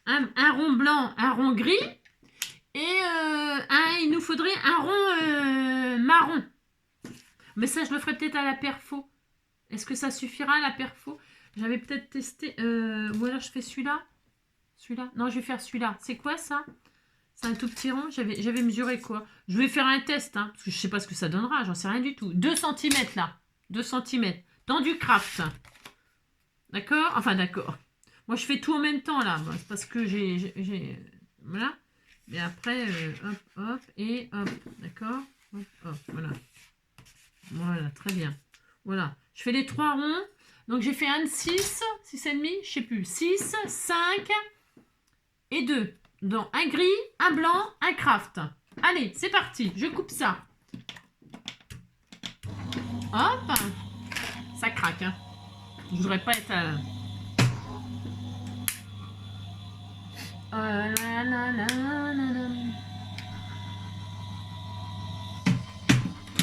Un rond blanc, un rond gris. Et il nous faudrait un rond marron. Mais ça, je le ferai peut-être à la perfo. Est-ce que ça suffira à la perfo? J'avais peut-être testé... ou alors, je fais celui-là. Celui-là. Non, je vais faire celui-là. C'est quoi, ça? C'est un tout petit rond. J'avais mesuré quoi? Je vais faire un test, hein, parce que je sais pas ce que ça donnera. J'en sais rien du tout. 2 cm là. 2 cm. Dans du craft. D'accord? Enfin, d'accord. Moi, je fais tout en même temps là. C'est parce que j'ai... Voilà. Et après, hop, hop, et hop. D'accord? Hop, hop, voilà. Voilà, très bien. Voilà. Je fais les 3 ronds. Donc, j'ai fait un de 6, 6,5, je sais plus. 6, 5 et 2. Donc, un gris, un blanc, un craft. Allez, c'est parti. Je coupe ça. Hop. Ça craque. Hein. Je voudrais pas être...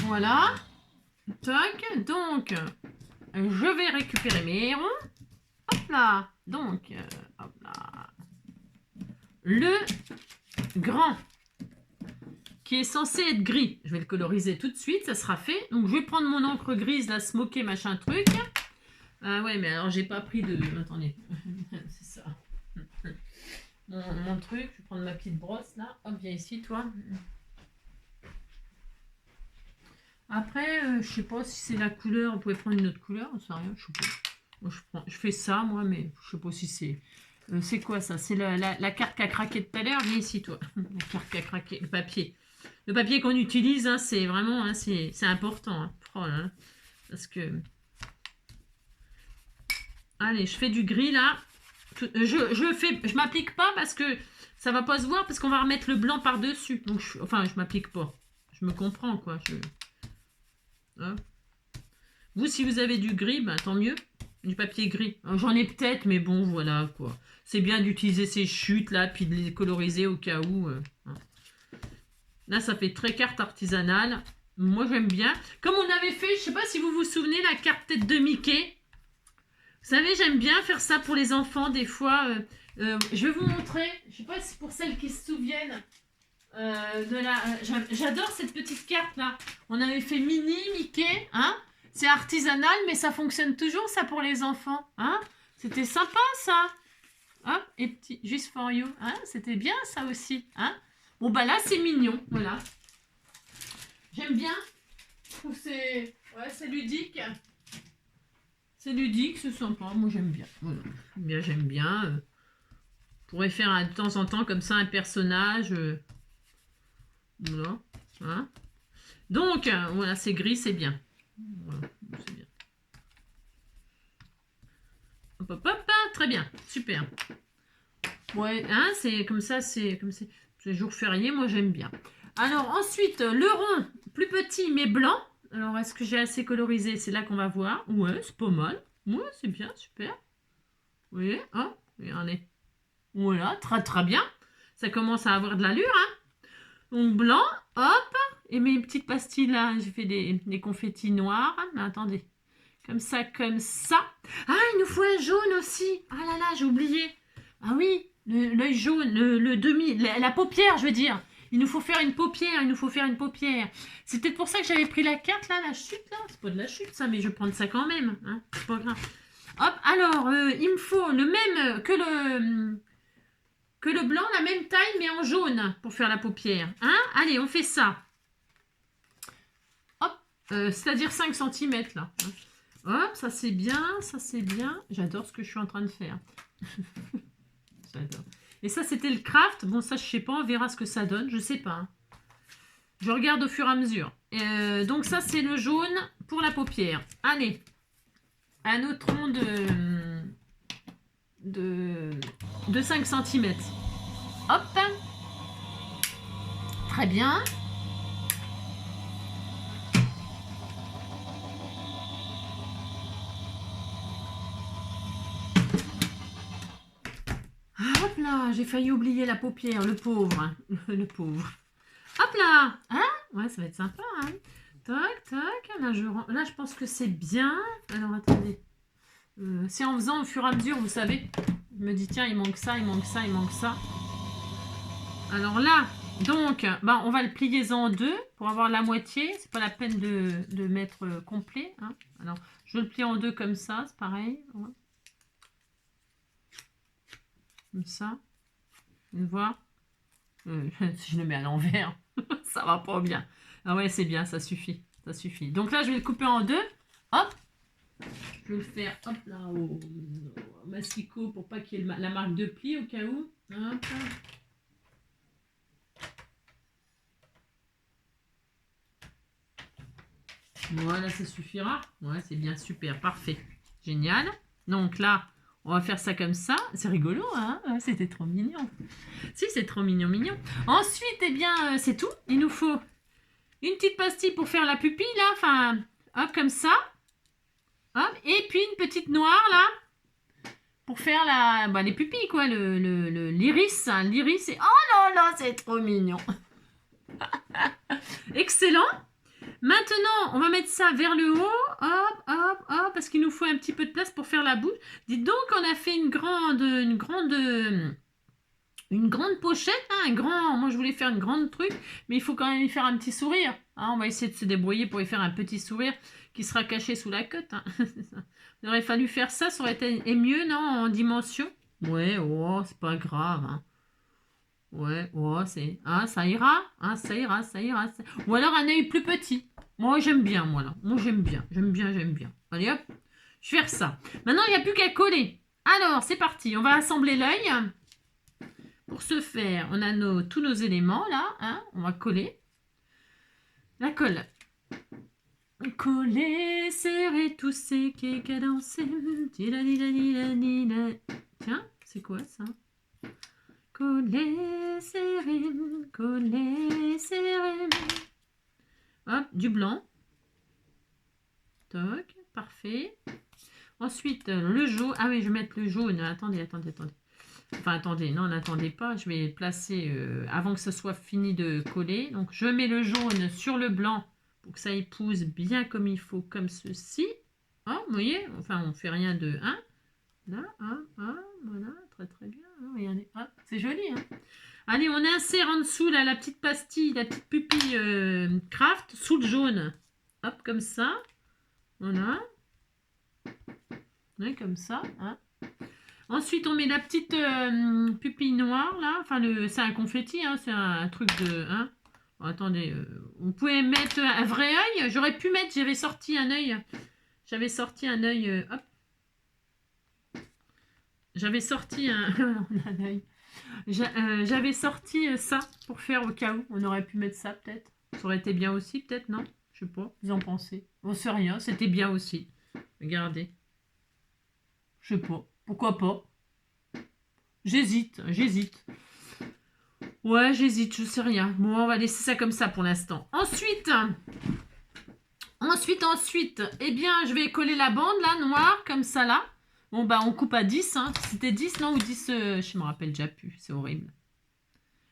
Voilà. Toc. Donc, je vais récupérer mes ronds. Hop là. Donc, hop là. Le grand qui est censé être gris. Je vais le coloriser tout de suite, ça sera fait. Donc je vais prendre mon encre grise, la smoky, machin truc. Ah ouais, mais alors j'ai pas pris de... Attendez, c'est ça. Mon truc, je vais prendre ma petite brosse là. Hop, viens ici toi. Après, je sais pas si c'est la couleur. On pouvait prendre une autre couleur, on sait rien. Je sais pas. Moi, je fais ça, moi, mais je sais pas si c'est... c'est quoi ça? C'est la carte qui a craqué tout à l'heure. Viens ici, toi. La carte qui a craqué. Le papier. Le papier qu'on utilise, hein, c'est vraiment... Hein, c'est important. Hein. Oh là là. Parce que... Allez, je fais du gris, là. Je m'applique pas parce que ça va pas se voir, parce qu'on va remettre le blanc par-dessus. Donc, enfin, je m'applique pas. Je me comprends, quoi. Hein. Vous, si vous avez du gris, ben, tant mieux. Du papier gris. J'en ai peut-être, mais bon, voilà, quoi. C'est bien d'utiliser ces chutes, là, puis de les coloriser au cas où. Hein. Là, ça fait très carte artisanale. Moi, j'aime bien. Comme on avait fait, je sais pas si vous vous souvenez, la carte tête de Mickey. Vous savez, j'aime bien faire ça pour les enfants, des fois. Je vais vous montrer. Je sais pas si pour celles qui se souviennent. J'adore cette petite carte-là. On avait fait Mini, Mickey, hein. C'est artisanal, mais ça fonctionne toujours, ça, pour les enfants. Hein. C'était sympa, ça. Hop, et petit, just for you. Hein. C'était bien, ça aussi. Hein. Bon, bah là, c'est mignon. Voilà. J'aime bien. Je trouve que c'est ludique. C'est ludique, c'est sympa. Moi, j'aime bien. Voilà. J'aime bien. Je pourrais faire de temps en temps, comme ça, un personnage. Voilà. Hein. Donc, voilà, c'est gris, c'est bien. Voilà, c'est bien. Hop, hop, hop, très bien, super. Ouais, hein, c'est comme ça, c'est jour férié, moi j'aime bien. Alors ensuite, le rond, plus petit mais blanc. Alors est-ce que j'ai assez colorisé? C'est là qu'on va voir. Ouais, c'est pas mal. Ouais, c'est bien, super. Oui, hein, regardez. Voilà, très très bien. Ça commence à avoir de l'allure, hein. Donc blanc, hop. Et mes petites pastilles là, j'ai fait des confettis noirs. Mais attendez. Comme ça, comme ça. Ah, il nous faut un jaune aussi. Ah là là, j'ai oublié. Ah oui, l'œil jaune, le demi, la paupière, je veux dire. Il nous faut faire une paupière, C'est peut-être pour ça que j'avais pris la carte, là, la chute, là. C'est pas de la chute, ça, mais je vais prendre ça quand même. Hein. C'est pas grave. Hop, alors, il me faut le même que le blanc, la même taille, mais en jaune, pour faire la paupière. Hein. Allez, on fait ça. Hop, c'est-à-dire 5 cm, là. Hein. Hop, ça c'est bien, ça c'est bien. J'adore ce que je suis en train de faire. J'adore. Et ça c'était le craft. Bon, ça je sais pas, on verra ce que ça donne. Je sais pas. Hein. Je regarde au fur et à mesure. Donc ça c'est le jaune pour la paupière. Allez, un autre rond de 5 cm. Hop. Très bien. Hop là, j'ai failli oublier la paupière, le pauvre. Le pauvre. Hop là. Hein. Ouais, ça va être sympa. Hein. Tac, tac. Là, je pense que c'est bien. Alors, attendez. C'est en faisant au fur et à mesure, vous savez. Je me dis, tiens, il manque ça, il manque ça, il manque ça. Alors là, donc, bah, on va le plier en deux pour avoir la moitié. C'est pas la peine de mettre complet. Hein. Alors, je le plie en deux comme ça, c'est pareil. Ouais. Comme ça. Vous voyez, si je le mets à l'envers, ça va pas bien. Ah ouais, c'est bien, ça suffit. Ça suffit. Donc là, je vais le couper en deux. Hop. Je vais le faire, hop là, au masticot pour pas qu'il y ait la marque de pli au cas où. Hop. Voilà, ça suffira. Ouais, c'est bien, super, parfait. Génial. Donc là, on va faire ça comme ça. C'est rigolo, hein. C'était trop mignon. Si, c'est trop mignon, mignon. Ensuite, eh bien, c'est tout. Il nous faut une petite pastille pour faire la pupille, là. Enfin, hop, comme ça. Hop. Et puis une petite noire, là. Pour faire les pupilles, quoi. L'iris. Hein, l'iris, c'est... Oh là là, c'est trop mignon. Excellent. Maintenant, on va mettre ça vers le haut, hop, hop, hop, parce qu'il nous faut un petit peu de place pour faire la bouche. Dites donc, on a fait une grande pochette, hein, moi je voulais faire une grande truc, mais il faut quand même y faire un petit sourire. Hein, on va essayer de se débrouiller pour y faire un petit sourire qui sera caché sous la cote. Hein. Il aurait fallu faire ça, ça aurait été mieux, non, en dimension. Ouais, oh, c'est pas grave. Hein. Ouais, oh, ça ira. Hein, ça ira, ça ira. Ou alors un œil plus petit. Moi, j'aime bien, moi, là. Moi, j'aime bien. J'aime bien, j'aime bien. Allez, hop. Je vais faire ça. Maintenant, il n'y a plus qu'à coller. Alors, c'est parti. On va assembler l'œil. Pour ce faire, on a tous nos éléments, là. Hein. On va coller. La colle. Coller, serrer, tousser, cadencer. Tiens, c'est quoi ça? Coller, serrer, coller, serrer. Hop, du blanc. Toc, parfait. Ensuite, le jaune. Ah oui, je vais mettre le jaune. Attendez. Enfin, attendez, non, n'attendez pas. Je vais le placer avant que ce soit fini de coller. Donc, je mets le jaune sur le blanc pour que ça épouse bien comme il faut, comme ceci. Oh, vous voyez, enfin, on ne fait rien de... Hein, là, voilà, très très bien. Regardez, c'est joli. Hein. Allez, on insère en dessous là, la petite pastille, la petite pupille craft sous le jaune. Hop, comme ça. Voilà. Ouais, comme ça. Hein. Ensuite, on met la petite pupille noire là. Enfin, c'est un confetti, hein, c'est un truc de... Hein. Bon, attendez, vous pouvez mettre un vrai œil. J'aurais pu mettre, j'avais sorti un œil. J'avais sorti un œil. Hop. J'avais sorti un œil. J'avais sorti ça pour faire au cas où. On aurait pu mettre ça peut-être. Ça aurait été bien aussi peut-être, non? Je sais pas. Vous en pensez? On sait rien. C'était bien aussi. Regardez. Je sais pas. Pourquoi pas? J'hésite. Ouais, j'hésite. Je sais rien. Bon, on va laisser ça comme ça pour l'instant. Ensuite, eh bien, je vais coller la bande là, noire, comme ça là. Bon, bah, on coupe à 10. Hein. C'était 10, non? Ou 10, je me rappelle déjà plus. C'est horrible.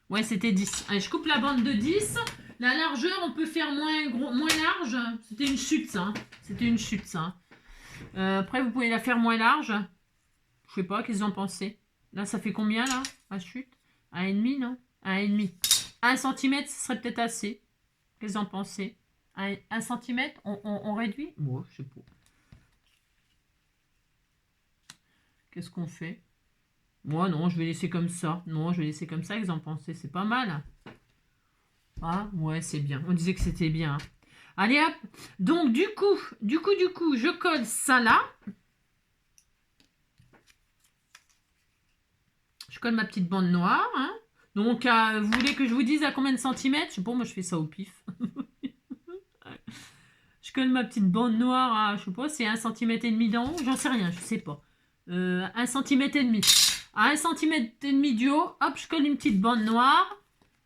Ouais, c'était 10. Allez, je coupe la bande de 10. La largeur, on peut faire moins large. C'était une chute, ça. C'était une chute, ça. Après, vous pouvez la faire moins large. Je sais pas, qu'est-ce que vous en pensez? Là, ça fait combien, là? La chute 1,5, non? 1,5. 1 cm, ce serait peut-être assez. Qu'est-ce que vous en pensez? 1 cm, on réduit? Moi, je sais pas. Qu'est-ce qu'on fait? Moi, non, je vais laisser comme ça. Non, je vais laisser comme ça. Qu'est-ce que vous en pensez? C'est pas mal. Ah, ouais, c'est bien. On disait que c'était bien. Allez, hop. Donc, du coup, je colle ça là. Je colle ma petite bande noire. Hein. Donc, vous voulez que je vous dise à combien de centimètres? Je sais pas, moi, je fais ça au pif. Je colle ma petite bande noire à, je sais pas, c'est 1,5 cm d'en haut. J'en sais rien, je sais pas. 1,5 cm. À 1,5 cm du haut, hop, je colle une petite bande noire.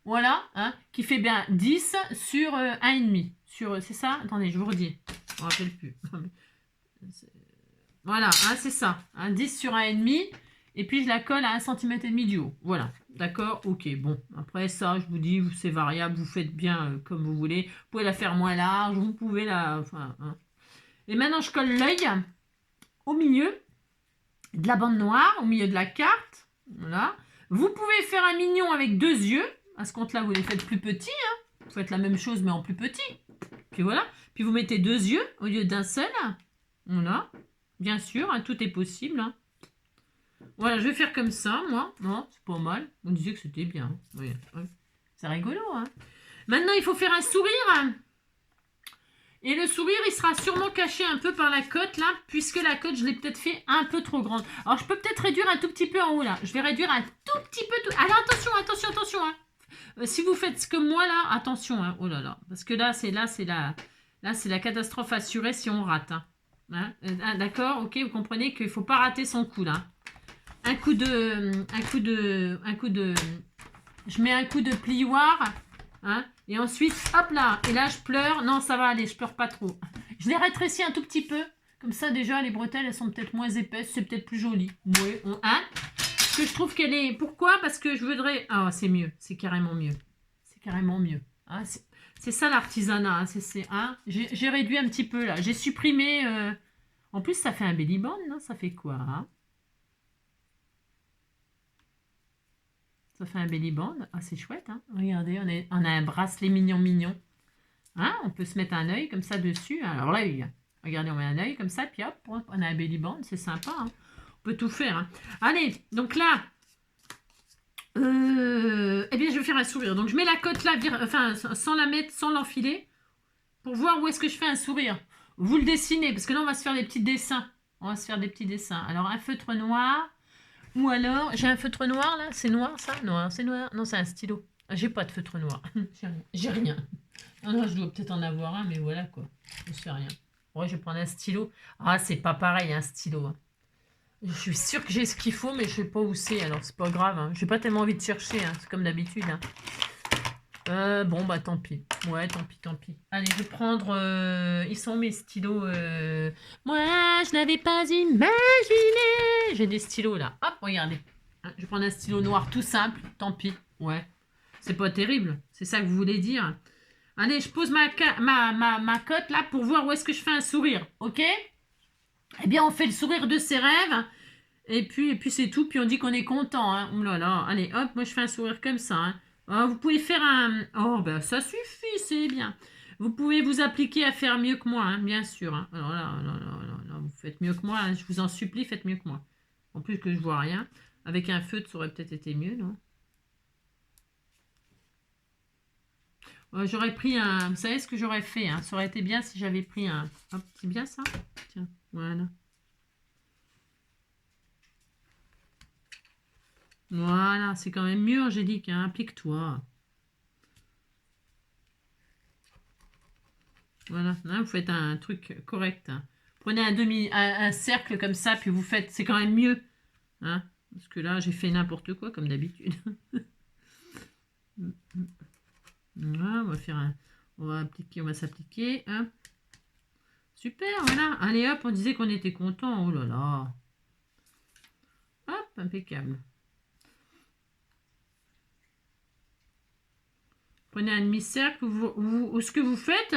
Voilà, hein, qui fait bien 10 sur 1,5. C'est ça? Attendez, je vous redis. Je ne me rappelle plus. Voilà, hein, c'est ça. Hein, 10 sur 1,5. Et puis, je la colle à 1,5 cm du haut. Voilà, d'accord? Ok, bon. Après ça, je vous dis, c'est variable. Vous faites bien comme vous voulez. Vous pouvez la faire moins large. Vous pouvez la... Enfin, hein. Et maintenant, je colle l'œil au milieu de la bande noire, au milieu de la carte. Voilà. Vous pouvez faire un mignon avec 2 yeux. À ce compte-là, vous les faites plus petits. Hein. Vous faites la même chose, mais en plus petit. Puis voilà. Puis vous mettez 2 yeux au lieu d'un seul. Voilà. Bien sûr, hein, tout est possible. Hein. Voilà, je vais faire comme ça, moi. Non, c'est pas mal. On disait que c'était bien. Oui, oui. C'est rigolo. Hein. Maintenant, il faut faire un sourire. Et le sourire, il sera sûrement caché un peu par la cote, là, puisque la cote, je l'ai peut-être fait un peu trop grande. Alors, je peux peut-être réduire un tout petit peu en haut, là. Je vais réduire un tout petit peu. Alors, attention, hein. Si vous faites comme moi, là, attention, hein. Oh là là. Parce que là, c'est la catastrophe assurée si on rate. Hein. D'accord, ok, vous comprenez qu'il ne faut pas rater son coup, là. Je mets un coup de plioir. Hein, et ensuite, hop là, et là je pleure. Non, ça va aller, je pleure pas trop. Je les rétrécis un tout petit peu. Comme ça, déjà, les bretelles, elles sont peut-être moins épaisses. C'est peut-être plus joli. Oui, hein. Parce que je trouve qu'elle est... Pourquoi? Parce que je voudrais... Ah, c'est mieux. C'est carrément mieux. C'est carrément mieux. Hein, c'est ça l'artisanat. Hein, hein. J'ai réduit un petit peu là. J'ai supprimé... En plus, ça fait un belly band, non? Ça fait quoi hein. Ça fait un belly band. Ah, c'est chouette. Hein. Regardez, on a un bracelet mignon. Hein, on peut se mettre un œil comme ça dessus. Alors là, regardez, on met un œil comme ça, puis hop, on a un belly band. C'est sympa. Hein. On peut tout faire. Hein. Allez, donc là, eh bien, je vais faire un sourire. Donc, je mets la cote là, enfin, sans la mettre, sans l'enfiler, pour voir où est-ce que je fais un sourire. Vous le dessinez, parce que là, on va se faire des petits dessins. On va se faire des petits dessins. Alors, un feutre noir, ou alors, j'ai un feutre noir, là. C'est noir, ça? Noir, c'est noir. Non, c'est un stylo. J'ai pas de feutre noir. J'ai rien. Non, je dois peut-être en avoir un, mais voilà, quoi. Je ne fais rien. Ouais, je vais prendre un stylo. Ah, c'est pas pareil, un stylo. Hein. Je suis sûre que j'ai ce qu'il faut, mais je sais pas où c'est, alors c'est pas grave. Hein. J'ai pas tellement envie de chercher, hein. C'est comme d'habitude. Hein. Bon, bah tant pis. Ouais, tant pis, tant pis. Allez, je vais prendre... Ils sont mes stylos. Moi, je n'avais pas imaginé. J'ai des stylos, là. Hop, regardez. Hein, je vais prendre un stylo noir tout simple. Tant pis. Ouais. C'est pas terrible. C'est ça que vous voulez dire. Allez, je pose ma cote, là, pour voir où est-ce que je fais un sourire. Ok? Eh bien, on fait le sourire de ses rêves. Et puis c'est tout. Puis on dit qu'on est content. Hein. Ouh là là. Allez, hop, moi je fais un sourire comme ça. Hein. Oh, vous pouvez faire un... Oh, ben ça suffit, c'est bien. Vous pouvez vous appliquer à faire mieux que moi, hein, bien sûr. Hein. Alors là, vous faites mieux que moi. Hein. Je vous en supplie, faites mieux que moi. En plus que je vois rien. Avec un feutre, ça aurait peut-être été mieux, non? J'aurais pris un... Vous savez ce que j'aurais fait, hein? Ça aurait été bien si j'avais pris un... Hop, c'est bien ça? Tiens, voilà. Voilà, c'est quand même mieux, Angélique, hein, applique-toi. Voilà, là, vous faites un truc correct. Hein. Prenez un cercle comme ça, puis vous faites, c'est quand même mieux. Hein, parce que là, j'ai fait n'importe quoi, comme d'habitude. Voilà, on va faire un... On va s'appliquer. Hein. Super, voilà. Allez, hop, on disait qu'on était content. Oh là là. Hop, impeccable. Prenez un demi-cercle, ce que vous faites,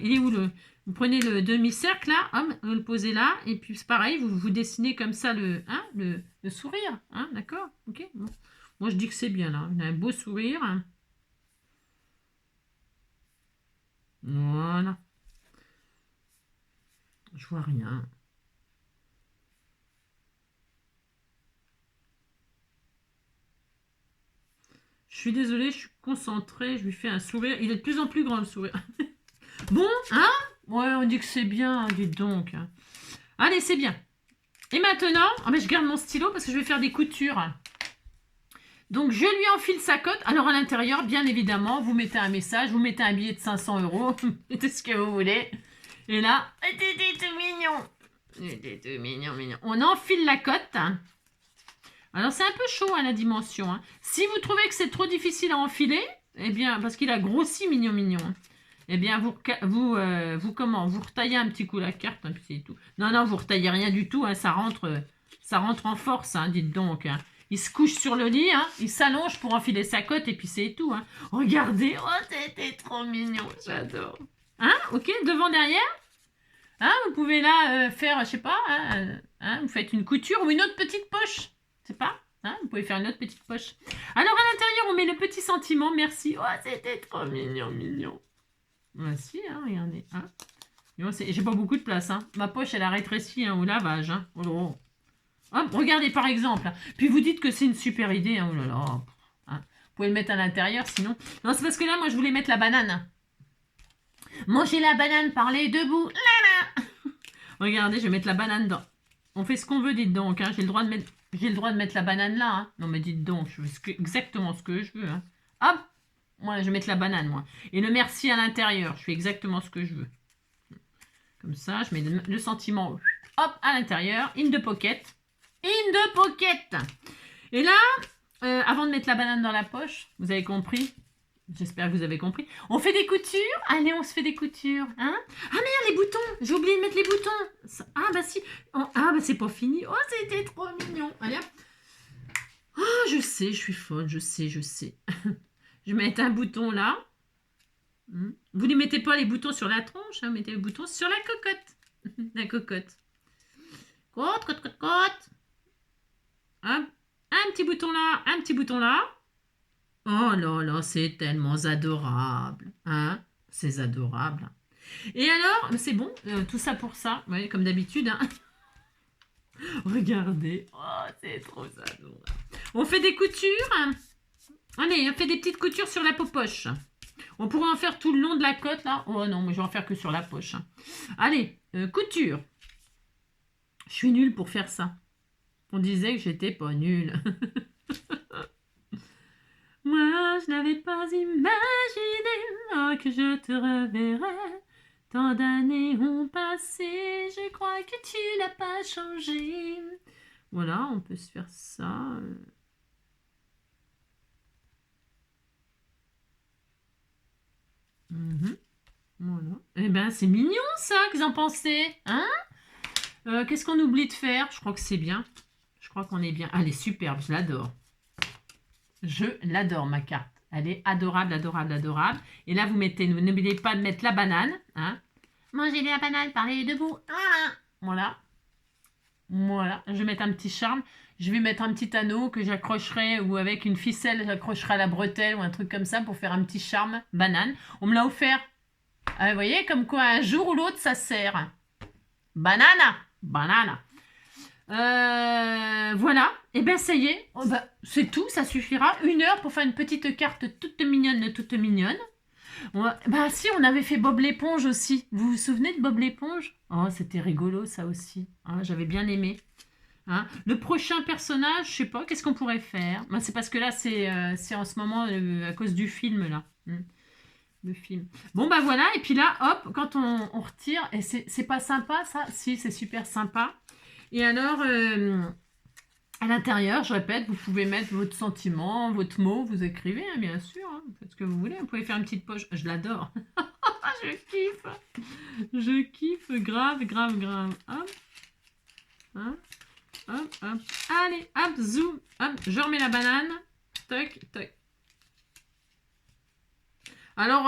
il est où vous prenez le demi-cercle là, hop, vous le posez là, et puis c'est pareil, vous dessinez comme ça le sourire, hein, d'accord? Ok. Bon. Moi je dis que c'est bien là, il a un beau sourire. Voilà. Je vois rien. Je suis désolée, je suis concentrée, je lui fais un sourire. Il est de plus en plus grand le sourire. Bon, hein? Ouais, on dit que c'est bien, dites donc. Allez, c'est bien. Et maintenant, mais je garde mon stylo parce que je vais faire des coutures. Donc, je lui enfile sa cote. Alors, à l'intérieur, bien évidemment, vous mettez un message, vous mettez un billet de 500 €, vous mettez ce que vous voulez. Et là, c'était tout mignon. C'était tout mignon, mignon. On enfile la cote. Alors, c'est un peu chaud à la dimension. Hein. Si vous trouvez que c'est trop difficile à enfiler, eh bien, parce qu'il a grossi mignon, mignon. Eh bien, vous retaillez un petit coup la carte, hein, puis c'est tout. Non, vous retaillez rien du tout, hein, ça rentre en force, hein, dites donc. Hein. Il se couche sur le lit, hein, il s'allonge pour enfiler sa cote, et puis c'est tout. Hein. Regardez, oh, c'était trop mignon, j'adore. Hein, ok, devant, derrière. Hein, vous pouvez là faire, je sais pas, hein, vous faites une couture ou une autre petite poche. C'est pas hein, vous pouvez faire une autre petite poche. Alors, à l'intérieur, on met le petit sentiment, merci. Oh, c'était trop mignon, mignon. Voici, hein, regardez. Hein. J'ai pas beaucoup de place. Hein. Ma poche, elle a rétréci hein, au lavage. Hein. Oh. Hop, regardez par exemple. Puis vous dites que c'est une super idée. Hein. Oh là là. Hein. Vous pouvez le mettre à l'intérieur sinon. Non, c'est parce que là, moi, je voulais mettre la banane. Manger la banane par les deux bouts. Regardez, je vais mettre la banane dans. On fait ce qu'on veut, dites donc. Hein. J'ai le droit de mettre la banane là. Hein. Non, mais dites donc, je fais exactement ce que je veux. Hein. Hop. Moi, je vais mettre la banane, moi. Et le merci à l'intérieur. Je fais exactement ce que je veux. Comme ça, je mets le sentiment, hop, à l'intérieur. In the pocket. In the pocket. Et là, avant de mettre la banane dans la poche, vous avez compris? J'espère que vous avez compris. On fait des coutures. Allez, on se fait des coutures. Hein? Ah merde, les boutons. J'ai oublié de mettre les boutons. Ah bah si. Ah bah c'est pas fini. Oh, c'était trop mignon. Allez, hop. Oh, je sais, je suis folle. Je sais. Je vais mettre un bouton là. Vous ne mettez pas les boutons sur la tronche, hein, mettez les boutons sur la cocotte. La cocotte. Cote. Hop. Un petit bouton là, un petit bouton là. Oh là là, c'est tellement adorable. Hein, c'est adorable. Et alors, c'est bon, tout ça pour ça. Vous voyez, comme d'habitude. Hein. Regardez. Oh, c'est trop adorable. On fait des coutures. Allez, on fait des petites coutures sur la peau-poche. On pourrait en faire tout le long de la côte, là. Oh non, mais je vais en faire que sur la poche. Allez, couture. Je suis nulle pour faire ça. On disait que j'étais pas nulle. Moi, je n'avais pas imaginé que je te reverrais. Tant d'années ont passé, je crois que tu n'as pas changé. Voilà, on peut se faire ça. Voilà. Eh ben, c'est mignon ça, que vous en pensez, hein? Qu'est-ce qu'on oublie de faire? Je crois que c'est bien. Je crois qu'on est bien. Elle est superbe, je l'adore. Je l'adore, ma carte. Elle est adorable, adorable, adorable. Et là, vous mettez, n'oubliez pas de mettre la banane. Hein. Mangez la banane, parlez debout. Voilà. Voilà. Je vais mettre un petit charme. Je vais mettre un petit anneau que j'accrocherai ou avec une ficelle, j'accrocherai à la bretelle ou un truc comme ça pour faire un petit charme banane. On me l'a offert. Vous voyez, comme quoi un jour ou l'autre, ça sert. Banana. Banana. Voilà, et bien ça y est, oh, bah, c'est tout, ça suffira. 1 heure pour faire une petite carte toute mignonne, toute mignonne. Bah si, on avait fait Bob l'éponge aussi. Vous vous souvenez de Bob l'éponge? Oh, c'était rigolo ça aussi. Hein, j'avais bien aimé. Hein, le prochain personnage, je sais pas, qu'est-ce qu'on pourrait faire? Bah, c'est parce que là, c'est en ce moment à cause du film là. Le film. Bon bah voilà, et puis là, hop, quand on retire, et c'est pas sympa ça? Si, c'est super sympa. Et alors, à l'intérieur, je répète, vous pouvez mettre votre sentiment, votre mot, vous écrivez, hein, bien sûr, hein, vous faites ce que vous voulez. Vous pouvez faire une petite poche, je l'adore. Je kiffe. Je kiffe, grave, grave, grave. Hop, hop, hop, hop. Allez, hop, zoom, hop, je remets la banane. Toc, toc. Alors,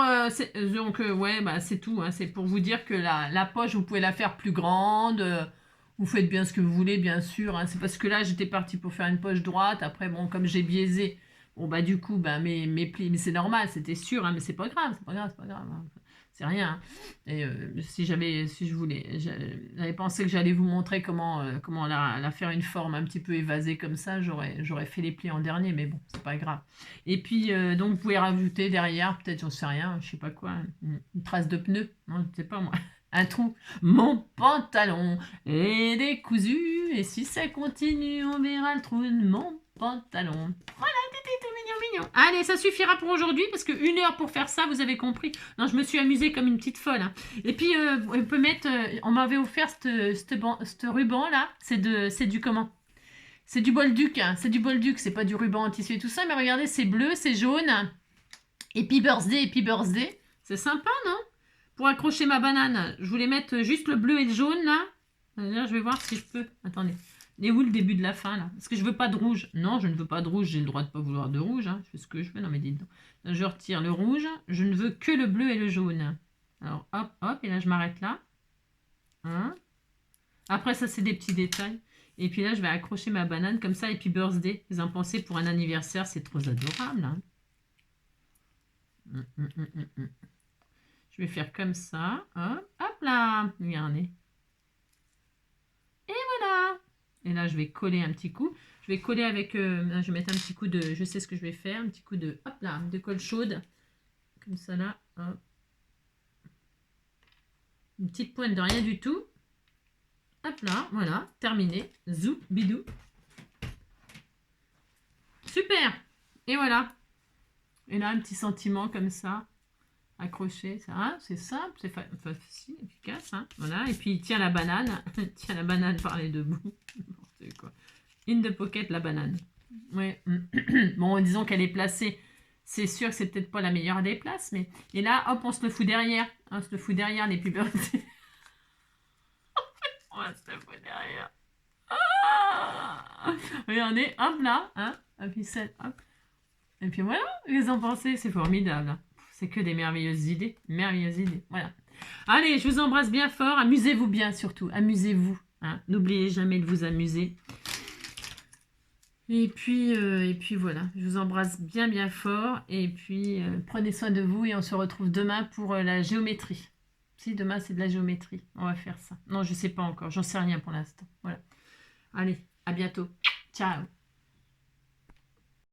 donc, ouais, bah, c'est tout. Hein, c'est pour vous dire que la poche, vous pouvez la faire plus grande. Vous faites bien ce que vous voulez, bien sûr. Hein. C'est parce que là, j'étais partie pour faire une poche droite. Après, bon, comme j'ai biaisé, bon, bah, du coup, bah, mes plis, mais c'est normal, c'était sûr, hein, mais c'est pas grave, c'est pas grave, c'est pas grave. Hein. C'est rien. Hein. Et si je voulais, j'avais pensé que j'allais vous montrer comment la faire une forme un petit peu évasée comme ça, j'aurais fait les plis en dernier, mais bon, c'est pas grave. Et puis, donc, vous pouvez rajouter derrière, peut-être, j'en sais rien, je sais pas quoi, une trace de pneu, non, je sais pas moi. Un trou. Mon pantalon est décousu, et si ça continue, on verra le trou de mon pantalon. Voilà, c'était tout mignon, mignon. Allez, ça suffira pour aujourd'hui, parce que 1 heure pour faire ça, vous avez compris. Non, je me suis amusée comme une petite folle. Hein. Et puis, on peut mettre, on m'avait offert ce ruban là, c'est du comment? C'est du bolduc, hein. C'est du bolduc, c'est pas du ruban en tissu et tout ça, mais regardez, c'est bleu, c'est jaune. Happy birthday. C'est sympa, non? Pour accrocher ma banane, je voulais mettre juste le bleu et le jaune, là. Je vais voir si je peux. Attendez. Et où le début de la fin, là? Parce que je veux pas de rouge. Non, je ne veux pas de rouge. J'ai le droit de pas vouloir de rouge. Hein. Je fais ce que je veux. Non, mais dites donc. Je retire le rouge. Je ne veux que le bleu et le jaune. Alors, hop, hop. Et là, je m'arrête là. Hein? Après, ça, c'est des petits détails. Et puis là, je vais accrocher ma banane comme ça. Et puis, birthday. Vous en pensez pour un anniversaire, c'est trop adorable. Hein. Je vais faire comme ça. Hop, hop là. Regardez. Et voilà. Et là, je vais coller un petit coup. Je vais coller avec... je vais mettre un petit coup de... Je sais ce que je vais faire. Un petit coup de... Hop là. De colle chaude. Comme ça là. Hop. Une petite pointe de rien du tout. Hop là. Voilà. Terminé. Zou, bidou. Super. Et voilà. Et là, un petit sentiment comme ça. Accroché, ça, hein, c'est simple, c'est facile, efficace, hein, voilà, et puis tiens la banane, tiens la banane par les deux bouts, quoi. In the pocket, la banane, ouais, bon, disons qu'elle est placée, c'est sûr que c'est peut-être pas la meilleure des places, mais, et là, hop, on se le fout derrière, on se le fout derrière les publicités, on va se le fout derrière, regardez, hop là, hein, et puis hop, et puis voilà, qu'est-ce que vous en pensez, c'est formidable, hein. C'est que des merveilleuses idées. Merveilleuses idées. Voilà. Allez, je vous embrasse bien fort. Amusez-vous bien surtout. Amusez-vous. Hein. N'oubliez jamais de vous amuser. Et puis voilà. Je vous embrasse bien bien fort. Et puis prenez soin de vous et on se retrouve demain pour la géométrie. Si demain c'est de la géométrie. On va faire ça. Non, je ne sais pas encore. J'en sais rien pour l'instant. Voilà. Allez, à bientôt. Ciao.